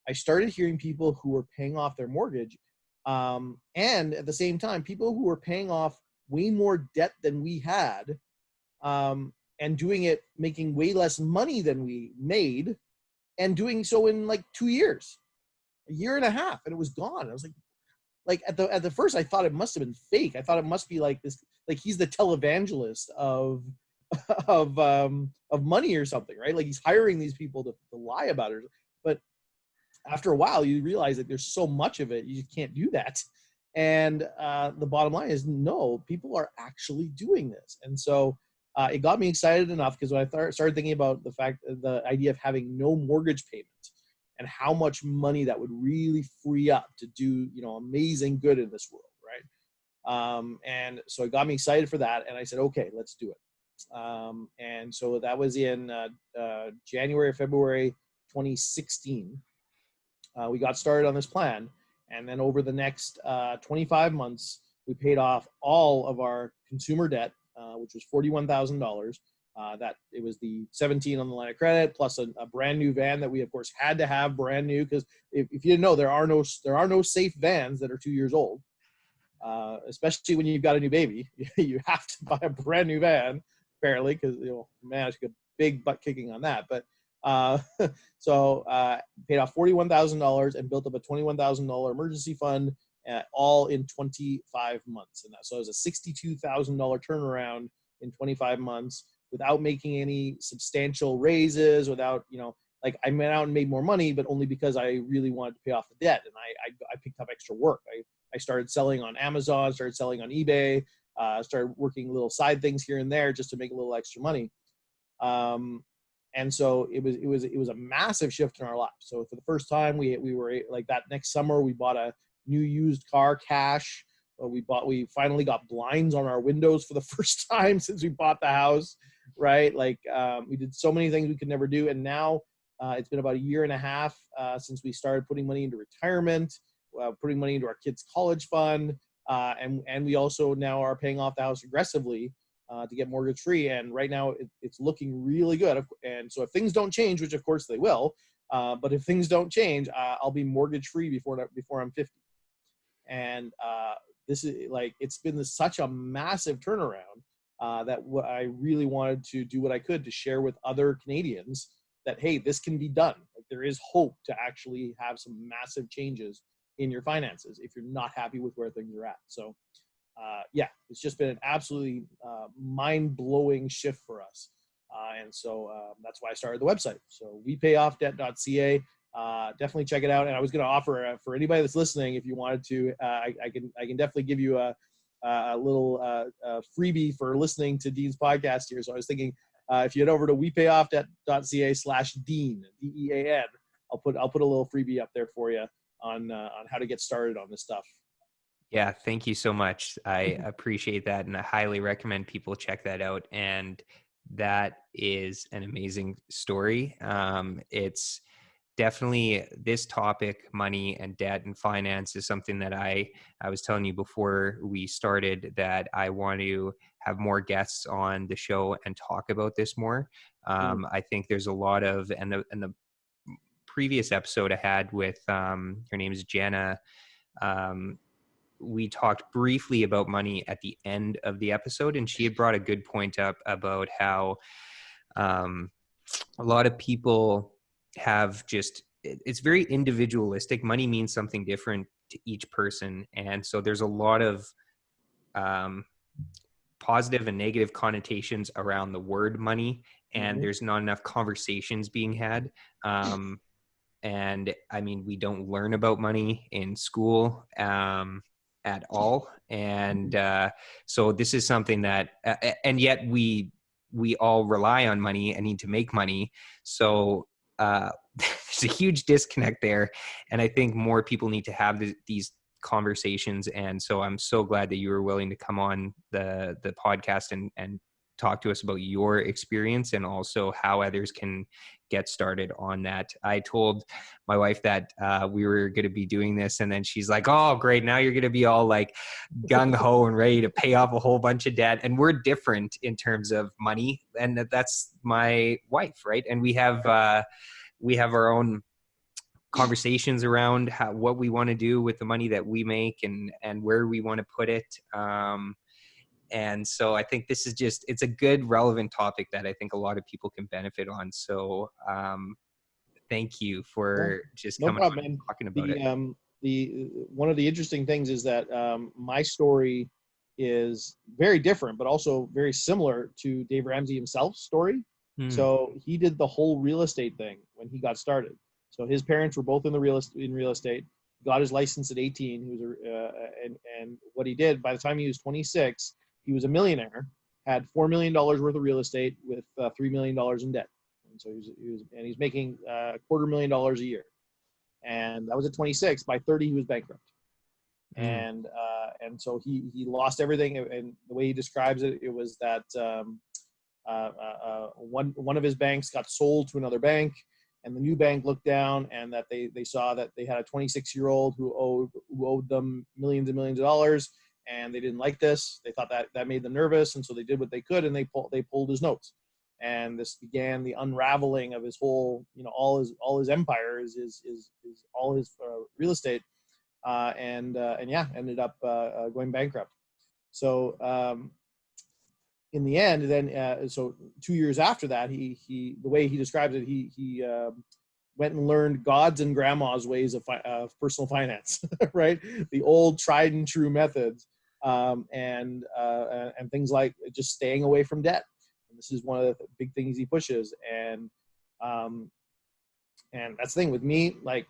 I started hearing people who were paying off their mortgage, and at the same time, people who were paying off way more debt than we had, and doing it, making way less money than we made, and doing so in like 2 years, a year and a half, and it was gone. I was like at the first, I thought it must have been fake. I thought it must be like this, like he's the televangelist of money or something, right? Like he's hiring these people to lie about it. But after a while, you realize that there's so much of it, you just can't do that. And the bottom line is, no, people are actually doing this. And so it got me excited enough, because when I started thinking about the idea of having no mortgage payment and how much money that would really free up to do, amazing good in this world, right? And so it got me excited for that. And I said, okay, let's do it. And so that was in January or February 2016. We got started on this plan. And then over the next 25 months, we paid off all of our consumer debt, which was $41,000. That it was the 17 on the line of credit, plus a brand new van that we of course had to have brand new, because if you didn't know, there are no safe vans that are 2 years old, especially when you've got a new baby. You have to buy a brand new van, apparently, because man, it's a big butt kicking on that. But so paid off $41,000 and built up a $21,000 emergency fund, all in 25 months. And so it was a $62,000 turnaround in 25 months without making any substantial raises, without, like I went out and made more money, but only because I really wanted to pay off the debt. And I picked up extra work. I started selling on Amazon, started selling on eBay, started working little side things here and there just to make a little extra money. And so it was a massive shift in our lives. So for the first time, we were like, that next summer, we bought a new used car cash. We finally got blinds on our windows for the first time since we bought the house, right? Like we did so many things we could never do. And now it's been about a year and a half since we started putting money into retirement, putting money into our kids' college fund. And we also now are paying off the house aggressively to get mortgage free. And right now it's looking really good. And so if things don't change, which of course they will, but if things don't change, I'll be mortgage free before I'm 50. And this is like, it's been such a massive turnaround that I really wanted to do what I could to share with other Canadians that, hey, this can be done. Like, there is hope to actually have some massive changes in your finances if you're not happy with where things are at. So yeah, it's just been an absolutely mind-blowing shift for us. And so that's why I started the website. So wepayoffdebt.ca. Definitely check it out. And I was going to offer for anybody that's listening, if you wanted to, I can definitely give you a little freebie for listening to Dean's podcast here. So I was thinking, if you head over to wepayoffdebt.ca/Dean, DEAN, I'll put a little freebie up there for you on how to get started on this stuff. Yeah, thank you so much. I appreciate that, and I highly recommend people check that out. And that is an amazing story. It's definitely, this topic, money and debt and finance, is something that I was telling you before we started that I want to have more guests on the show and talk about this more. I think there's a lot of, and the previous episode I had with her name is Jenna. We talked briefly about money at the end of the episode, and she had brought a good point up about how a lot of people have just, it's very individualistic. Money means something different to each person. And so there's a lot of positive and negative connotations around the word money, and there's not enough conversations being had. And I mean, we don't learn about money in school at all. And so this is something that, and yet we all rely on money and need to make money. So there's a huge disconnect there. And I think more people need to have these conversations. And so I'm so glad that you were willing to come on the podcast and talk to us about your experience, and also how others can get started on that. I told my wife that we were going to be doing this, and then she's like, oh, great, now you're going to be all like gung-ho and ready to pay off a whole bunch of debt. And we're different in terms of money, and that's my wife, right? And we have our own conversations around what we want to do with the money that we make, and where we want to put it. And so I think this is just, it's a good, relevant topic that I think a lot of people can benefit on. So thank you for just coming on and talking about it. One of the interesting things is that my story is very different, but also very similar to Dave Ramsey himself's story. So he did the whole real estate thing when he got started. So his parents were both in real estate. Got his license at 18. He was and what he did, by the time he was 26, he was a millionaire. Had $4 million worth of real estate with $3 million in debt. And so he's making $250,000 a year. And that was at 26. By 30, he was bankrupt. And so he lost everything. And the way he describes it, it was that one of his banks got sold to another bank, and the new bank looked down, and that they saw that they had a 26-year-old who owed them millions and millions of dollars, and they didn't like this. They thought that made them nervous, and so they did what they could, and they pulled his notes. And this began the unraveling of his whole, all his empire, is all his real estate, and ended up going bankrupt. So in the end, then so 2 years after that, he the way he describes it, he went and learned God's and grandma's ways of personal finance, right? The old tried and true methods, and things like just staying away from debt. And this is one of the big things he pushes. And that's the thing with me. Like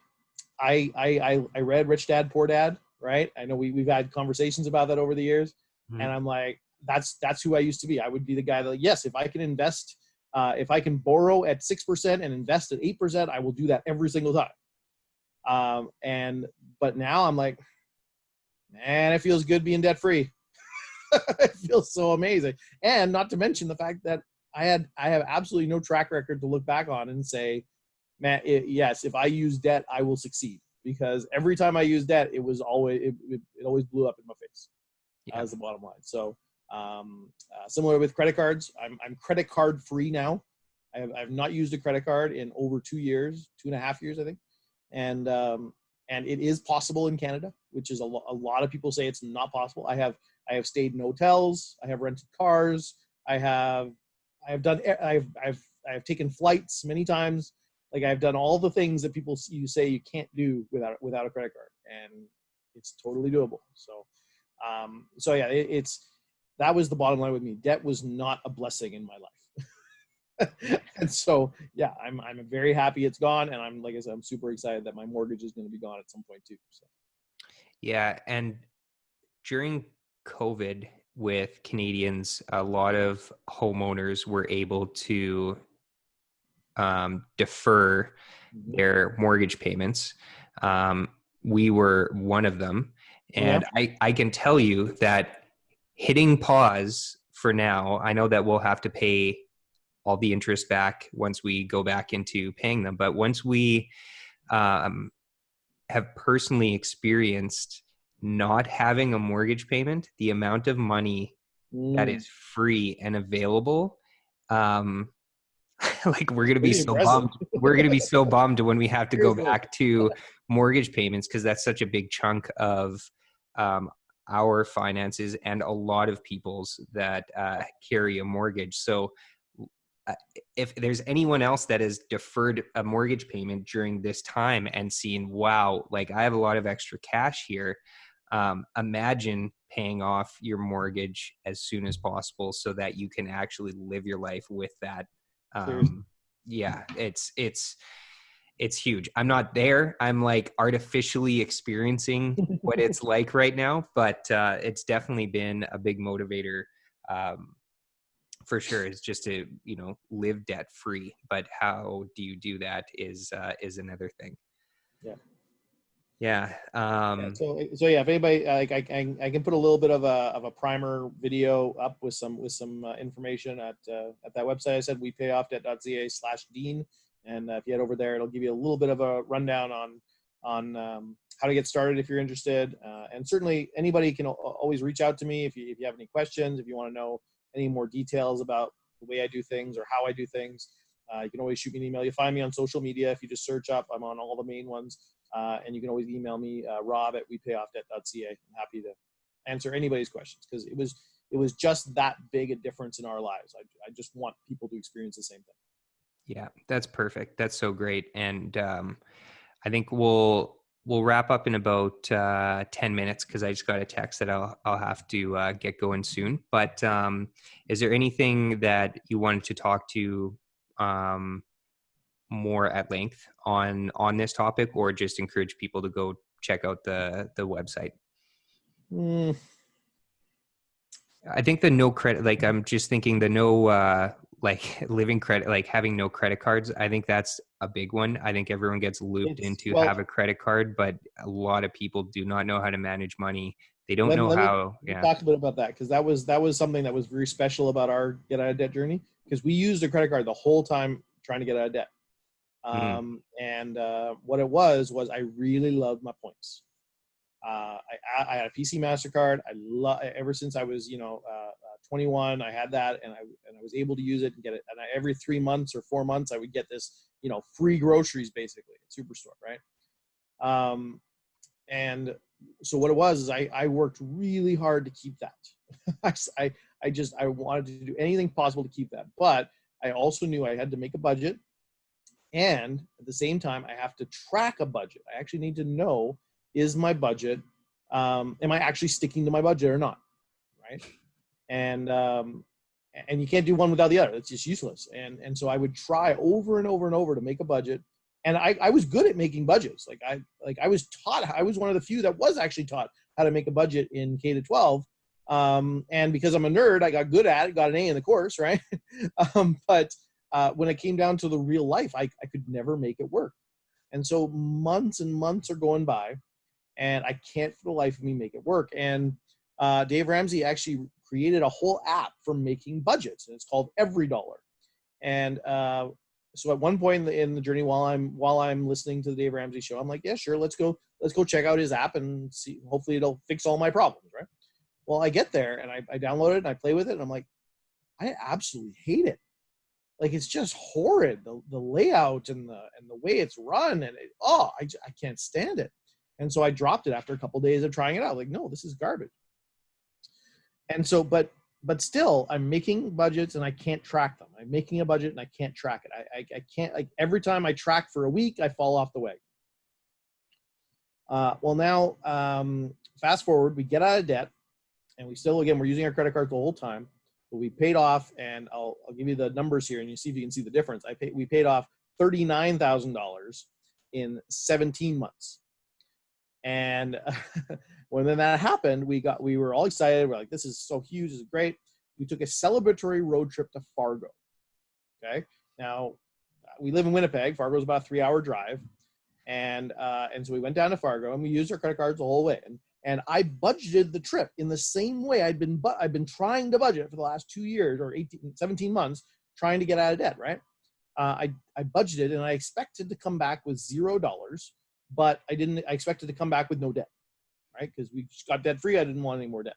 I read Rich Dad Poor Dad, right? I know we've had conversations about that over the years, and I'm like, that's who I used to be. I would be the guy that, yes, if I can invest, if I can borrow at 6% and invest at 8%, I will do that every single time. But now I'm like, man, it feels good being debt free. It feels so amazing. And not to mention the fact that I have absolutely no track record to look back on and say, man, yes, if I use debt, I will succeed. Because every time I use debt, it always blew up in my face. Yeah. As the bottom line. So similar with credit cards, I'm credit card free now. I've not used a credit card in over 2 years, 2.5 years, I think. And it is possible in Canada, which is a lot of people say it's not possible. I have stayed in hotels. I have rented cars. I've taken flights many times. Like, I've done all the things that you say you can't do without a credit card, and it's totally doable. So yeah, that was the bottom line with me. Debt was not a blessing in my life. And so, yeah, I'm very happy it's gone. And like I said, I'm super excited that my mortgage is going to be gone at some point too. So. Yeah. And during COVID, with Canadians, a lot of homeowners were able to defer Mhm. their mortgage payments. We were one of them. Oh, yeah. And I can tell you that hitting pause for now, I know that we'll have to pay all the interest back once we go back into paying them. But once we um, have personally experienced not having a mortgage payment, the amount of money that Mm. is free and available, um, like we're gonna be Pretty so impressive. bummed. We're gonna be so bummed when we have to go Seriously. back to mortgage payments because that's such a big chunk of um, our finances and a lot of people's that carry a mortgage. So uh, if there's anyone else that has deferred a mortgage payment during this time and seen, wow, like I have a lot of extra cash here, imagine paying off your mortgage as soon as possible so that you can actually live your life with that. Seriously. Yeah, it's huge. I'm not there. I'm like artificially experiencing what it's like right now, but it's definitely been a big motivator. Um, for sure, is just to live debt free, but how do you do that is another thing. Yeah. Yeah. Yeah. So yeah, if anybody like I can put a little bit of a primer video up with some information at that website. I said wepayoffdebt.ca/dean, and if you head over there, it'll give you a little bit of a rundown on how to get started if you're interested. And certainly anybody can always reach out to me if you have any questions, if you want to know any more details about the way I do things or how I do things. You can always shoot me an email. You find me on social media if you just search up. I'm on all the main ones. And you can always email me, rob@wepayoffdebt.ca. I'm happy to answer anybody's questions because it was just that big a difference in our lives. I just want people to experience the same thing. Yeah, that's perfect. That's so great. And I think we'll wrap up in about 10 minutes because I just got a text that I'll have to get going soon. But is there anything that you wanted to talk to more at length on this topic, or just encourage people to go check out the website? Mm, I think the no credit, like I'm just thinking the no like living credit, like having no credit cards. I think that's a big one. I think everyone gets looped it's into well. have a credit card, but a lot of people do not know how to manage money. They don't Let, know let me how. Yeah. talk a bit about that because that was something that was very special about our get out of debt journey because we used a credit card the whole time trying to get out of debt. Mm. And what it was I really loved my points. I had a PC Mastercard. I love ever since I was 21. I had that, and I was able to use it and get it. And every 3 months or 4 months, I would get this free groceries basically at Superstore, right? And so what it was is I worked really hard to keep that. I wanted to do anything possible to keep that, but I also knew I had to make a budget, and at the same time I have to track a budget. I actually need to know, is my budget, am I actually sticking to my budget or not, right? And you can't do one without the other. It's just useless. And so I would try over and over and over to make a budget. And I was good at making budgets. I was taught. I was one of the few that was actually taught how to make a budget in K to 12. And because I'm a nerd, I got good at it. Got an A in the course, right? But when it came down to the real life, I could never make it work. And so months and months are going by, and I can't for the life of me make it work. And Dave Ramsey actually created a whole app for making budgets, and it's called Every Dollar. And so at one point in the journey, while I'm listening to the Dave Ramsey show, I'm like, yeah, sure, let's go check out his app and see. Hopefully, it'll fix all my problems, right? Well, I get there and I download it and I play with it, and I'm like, I absolutely hate it. Like, it's just horrid, the layout and the way it's run, and I can't stand it. And so I dropped it after a couple of days of trying it out. Like, no, this is garbage. And so, but still, I'm making budgets and I can't track them. I'm making a budget and I can't track it. I can't, like, every time I track for a week, I fall off the wagon. Well, now, fast forward, we get out of debt, and we're using our credit card the whole time, but we paid off, and I'll give you the numbers here and you see if you can see the difference. We paid off $39,000 in 17 months. And when then that happened, we were all excited. We're like, this is so huge, this is great. We took a celebratory road trip to Fargo. Okay. Now we live in Winnipeg. Fargo's about a 3-hour drive. And so we went down to Fargo and we used our credit cards the whole way. And I budgeted the trip in the same way I've been trying to budget for the last 2 years or 17 months, trying to get out of debt, right? I budgeted and I expected to come back with $0, but I expected to come back with no debt, right? Because we just got debt free. I didn't want any more debt.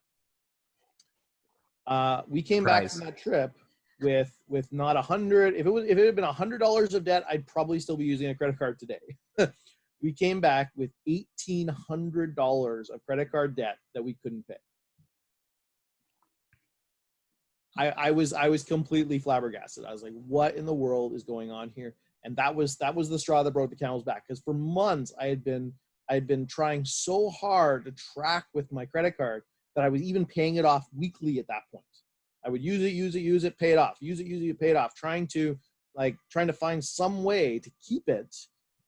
We came back from that trip with not 100. If it had been $100 of debt, I'd probably still be using a credit card today. We came back with $1,800 of credit card debt that we couldn't pay. I was completely flabbergasted. I was like, what in the world is going on here? And that was the straw that broke the camel's back, because for months I had been trying so hard to track with my credit card that I was even paying it off weekly at that point. I would use it, pay it off, use it, pay it off, trying to find some way to keep it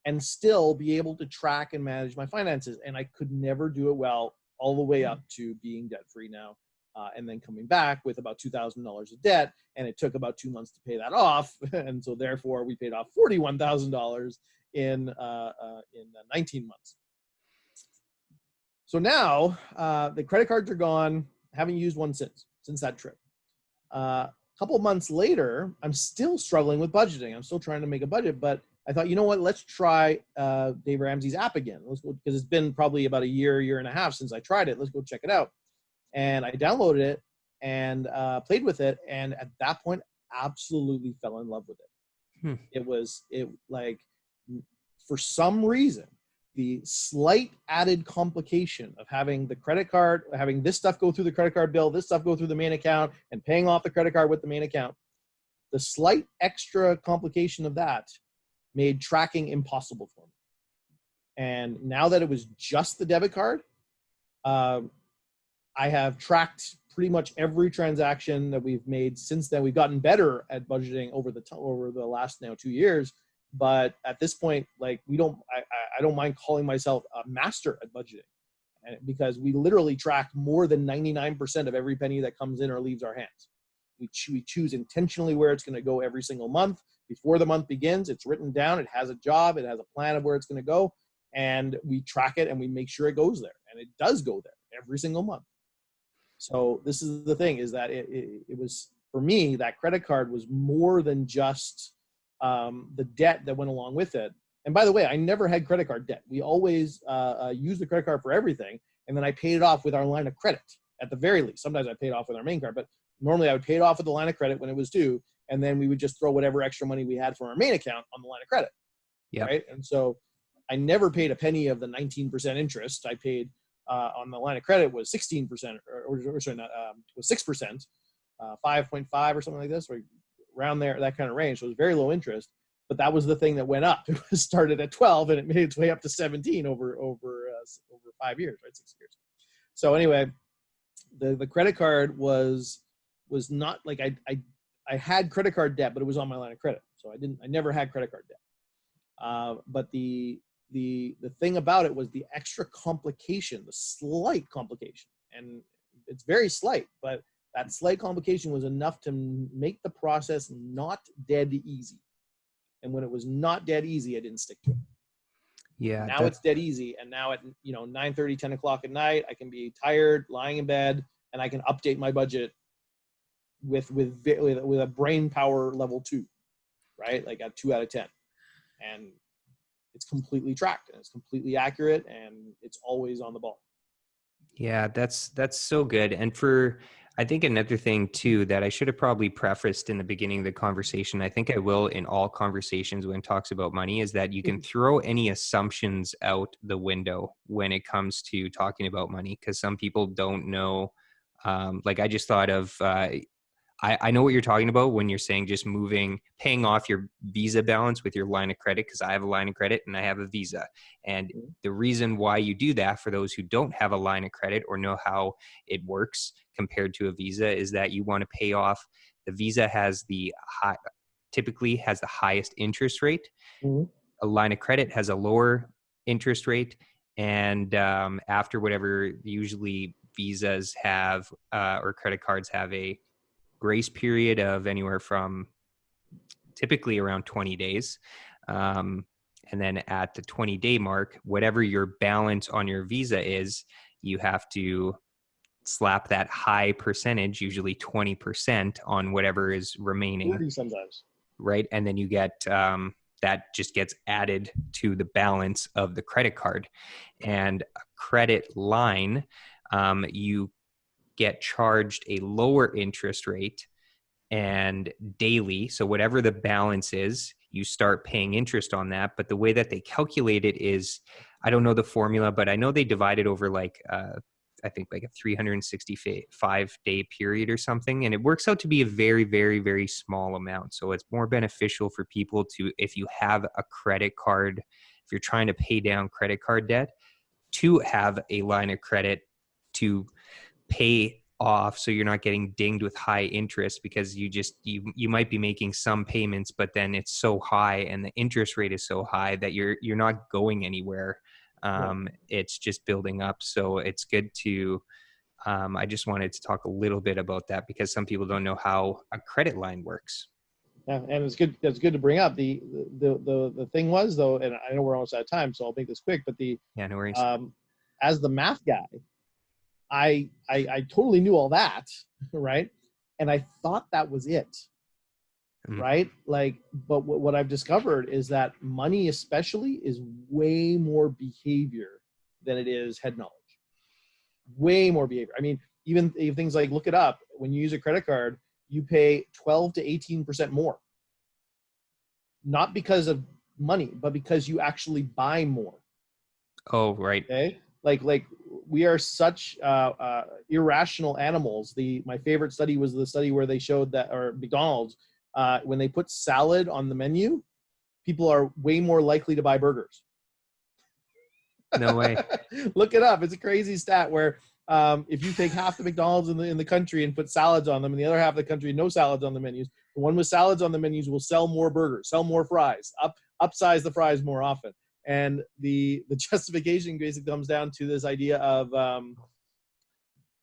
and still be able to track and manage my finances. And I could never do it well, all the way up to being debt free now. And then coming back with about $2,000 of debt, and it took about 2 months to pay that off. And so therefore we paid off $41,000 in 19 months. So now the credit cards are gone. Haven't used one since that trip. A couple of months later, I'm still struggling with budgeting. I'm still trying to make a budget, but I thought, you know what, let's try Dave Ramsey's app again. Let's go, because it's been probably about a year and a half since I tried it. Let's go check it out. And I downloaded it and played with it. And at that point, absolutely fell in love with it. It for some reason, the slight added complication of having the credit card, having this stuff go through the credit card bill, this stuff go through the main account, and paying off the credit card with the main account, the slight extra complication of that made tracking impossible for me. And now that it was just the debit card, I have tracked pretty much every transaction that we've made since then. We've gotten better at budgeting over the last now 2 years. But at this point, like I don't mind calling myself a master at budgeting, because we literally track more than 99% of every penny that comes in or leaves our hands. We choose intentionally where it's going to go every single month. Before the month begins, it's written down. It has a job. It has a plan of where it's going to go. And we track it and we make sure it goes there. And it does go there every single month. So this is the thing, is that it was, for me, that credit card was more than just the debt that went along with it. And by the way, I never had credit card debt. We always used the credit card for everything. And then I paid it off with our line of credit at the very least. Sometimes I paid off with our main card, but normally I would pay it off with the line of credit when it was due. And then we would just throw whatever extra money we had from our main account on the line of credit. Yeah. Right. And so I never paid a penny of the 19% interest. I paid on the line of credit was 16%, or sorry, not, was 6%, 5.5 or something like this, or around there, that kind of range. So it was very low interest, but that was the thing that went up. It was started at 12 and it made its way up to 17 over 5 years, right? 6 years. So anyway, the credit card was not like I had credit card debt, but it was on my line of credit. So I never had credit card debt. But the thing about it was the extra complication, the slight complication, and it's very slight, but that slight complication was enough to make the process not dead easy. And when it was not dead easy, I didn't stick to it. Yeah. Now it's dead easy. And now at 9:30, 10 o'clock at night, I can be tired, lying in bed, and I can update my budget with a brain power level 2, right? Like a 2 out of 10. And it's completely tracked and it's completely accurate and it's always on the ball. Yeah, that's so good. And I think another thing too that I should have probably prefaced in the beginning of the conversation, I think I will in all conversations when it talks about money, is that you can throw any assumptions out the window when it comes to talking about money, because some people don't know. Like I just thought of, I know what you're talking about when you're saying just paying off your Visa balance with your line of credit, because I have a line of credit and I have a Visa. And the reason why you do that, for those who don't have a line of credit or know how it works compared to a Visa, is that you want to pay off. The Visa typically has the highest interest rate. Mm-hmm. A line of credit has a lower interest rate. And after whatever, usually visas have or credit cards have a grace period of anywhere from typically around 20 days. And then at the 20-day mark, whatever your balance on your visa is, you have to slap that high percentage, usually 20%, on whatever is remaining. 40 sometimes. Right. And then you get that just gets added to the balance of the credit card. And a credit line, you get charged a lower interest rate and daily. So whatever the balance is, you start paying interest on that. But the way that they calculate it is, I don't know the formula, but I know they divide it over like, I think like a 365-day period or something. And it works out to be a very, very, very small amount. So it's more beneficial for people to, if you have a credit card, if you're trying to pay down credit card debt, to have a line of credit to pay off, so you're not getting dinged with high interest, because you might be making some payments, but then it's so high and the interest rate is so high that you're not going anywhere. It's just building up. So it's good to I just wanted to talk a little bit about that, because some people don't know how a credit line works. Yeah, and it's good. That's good to bring up. The thing was, though, and I know we're almost out of time, so I'll make this quick. But Yeah, no worries. As the math guy, I totally knew all that, right? And I thought that was it, right? Like, but what I've discovered is that money, especially, is way more behavior than it is head knowledge. Way more behavior. I mean, even things like, look it up. When you use a credit card, you pay 12 to 18% more. Not because of money, but because you actually buy more. Oh, right. Okay. Like we are such irrational animals. My favorite study was the study where they showed that, or McDonald's, when they put salad on the menu, people are way more likely to buy burgers. No way. Look it up. It's a crazy stat where if you take half the McDonald's in the country and put salads on them, and the other half of the country no salads on the menus, the one with salads on the menus will sell more burgers, sell more fries, upsize the fries more often. And the justification basically comes down to this idea of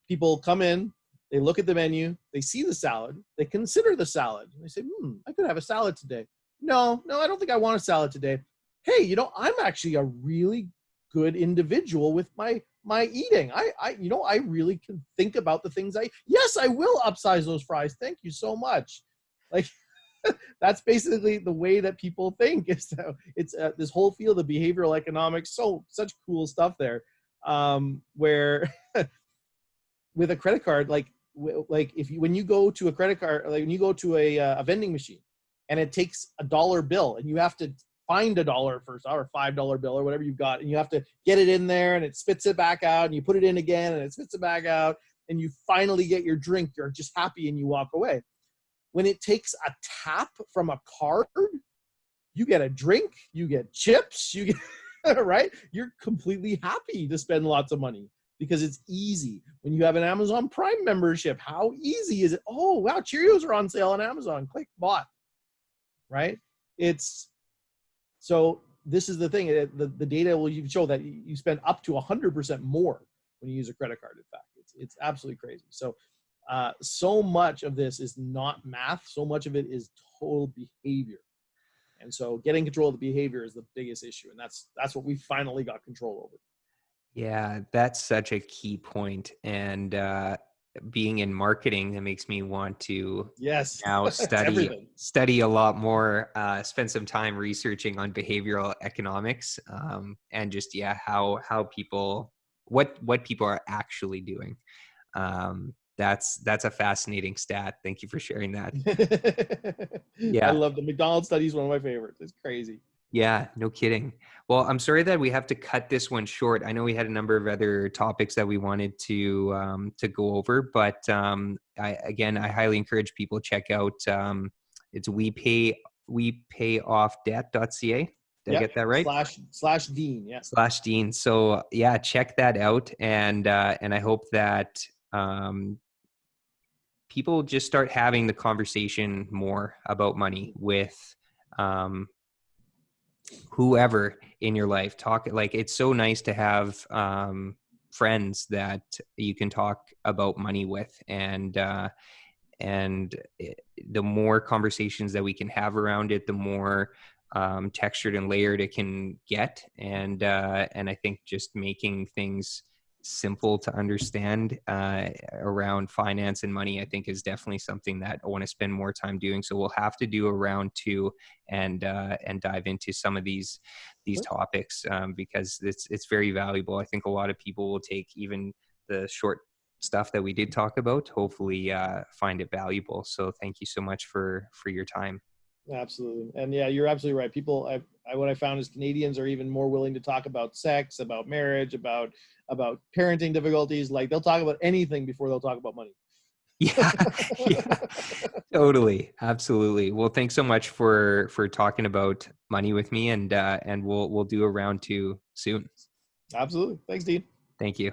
people come in, they look at the menu, they see the salad, they consider the salad, and they say, I could have a salad today. No, I don't think I want a salad today. Hey, I'm actually a really good individual with my eating. I really can think about the things yes, I will upsize those fries. Thank you so much. Like, that's basically the way that people think. It's this whole field of behavioral economics. Such cool stuff there, where with a credit card, like when you go to a credit card, like when you go to a vending machine, and it takes $1 bill, and you have to find $1 first, or $5 bill, or whatever you've got, and you have to get it in there, and it spits it back out, and you put it in again, and it spits it back out, and you finally get your drink. You're just happy, and you walk away. When it takes a tap from a card, you get a drink, you get chips, you get right? You're completely happy to spend lots of money because it's easy. When you have an Amazon Prime membership, how easy is it? Oh, wow, Cheerios are on sale on Amazon. Click, bought. Right? So this is the thing. The data will show that you spend up to 100% more when you use a credit card. In fact, it's absolutely crazy. So so much of this is not math. So much of it is total behavior. And so getting control of the behavior is the biggest issue. And that's what we finally got control over. Yeah, that's such a key point. And being in marketing, that makes me want to now study a lot more, spend some time researching on behavioral economics, and just, how people, what people are actually doing. That's a fascinating stat. Thank you for sharing that. Yeah. I love the McDonald's study is one of my favorites. It's crazy. Yeah, no kidding. Well, I'm sorry that we have to cut this one short. I know we had a number of other topics that we wanted to go over, but I highly encourage people to check out. It's wepayoffdebt.ca. Did I get that right? /Dean. Yeah. /Dean. So yeah, check that out, and I hope that people just start having the conversation more about money with whoever in your life, talk, like, it's so nice to have friends that you can talk about money with. And the more conversations that we can have around it, the more textured and layered it can get. And I think just making things simple to understand around finance and money, I think, is definitely something that I want to spend more time doing. So we'll have to do a round two and dive into some of these topics, because it's very valuable. I think a lot of people will take even the short stuff that we did talk about, hopefully find it valuable. So thank you so much for your time. Absolutely. And yeah, you're absolutely right. People, what I found is Canadians are even more willing to talk about sex, about marriage, about parenting difficulties. Like, they'll talk about anything before they'll talk about money. Yeah, yeah, totally, absolutely. Well, thanks so much for talking about money with me, and we'll do a round two soon. Absolutely. Thanks, Dean. Thank you.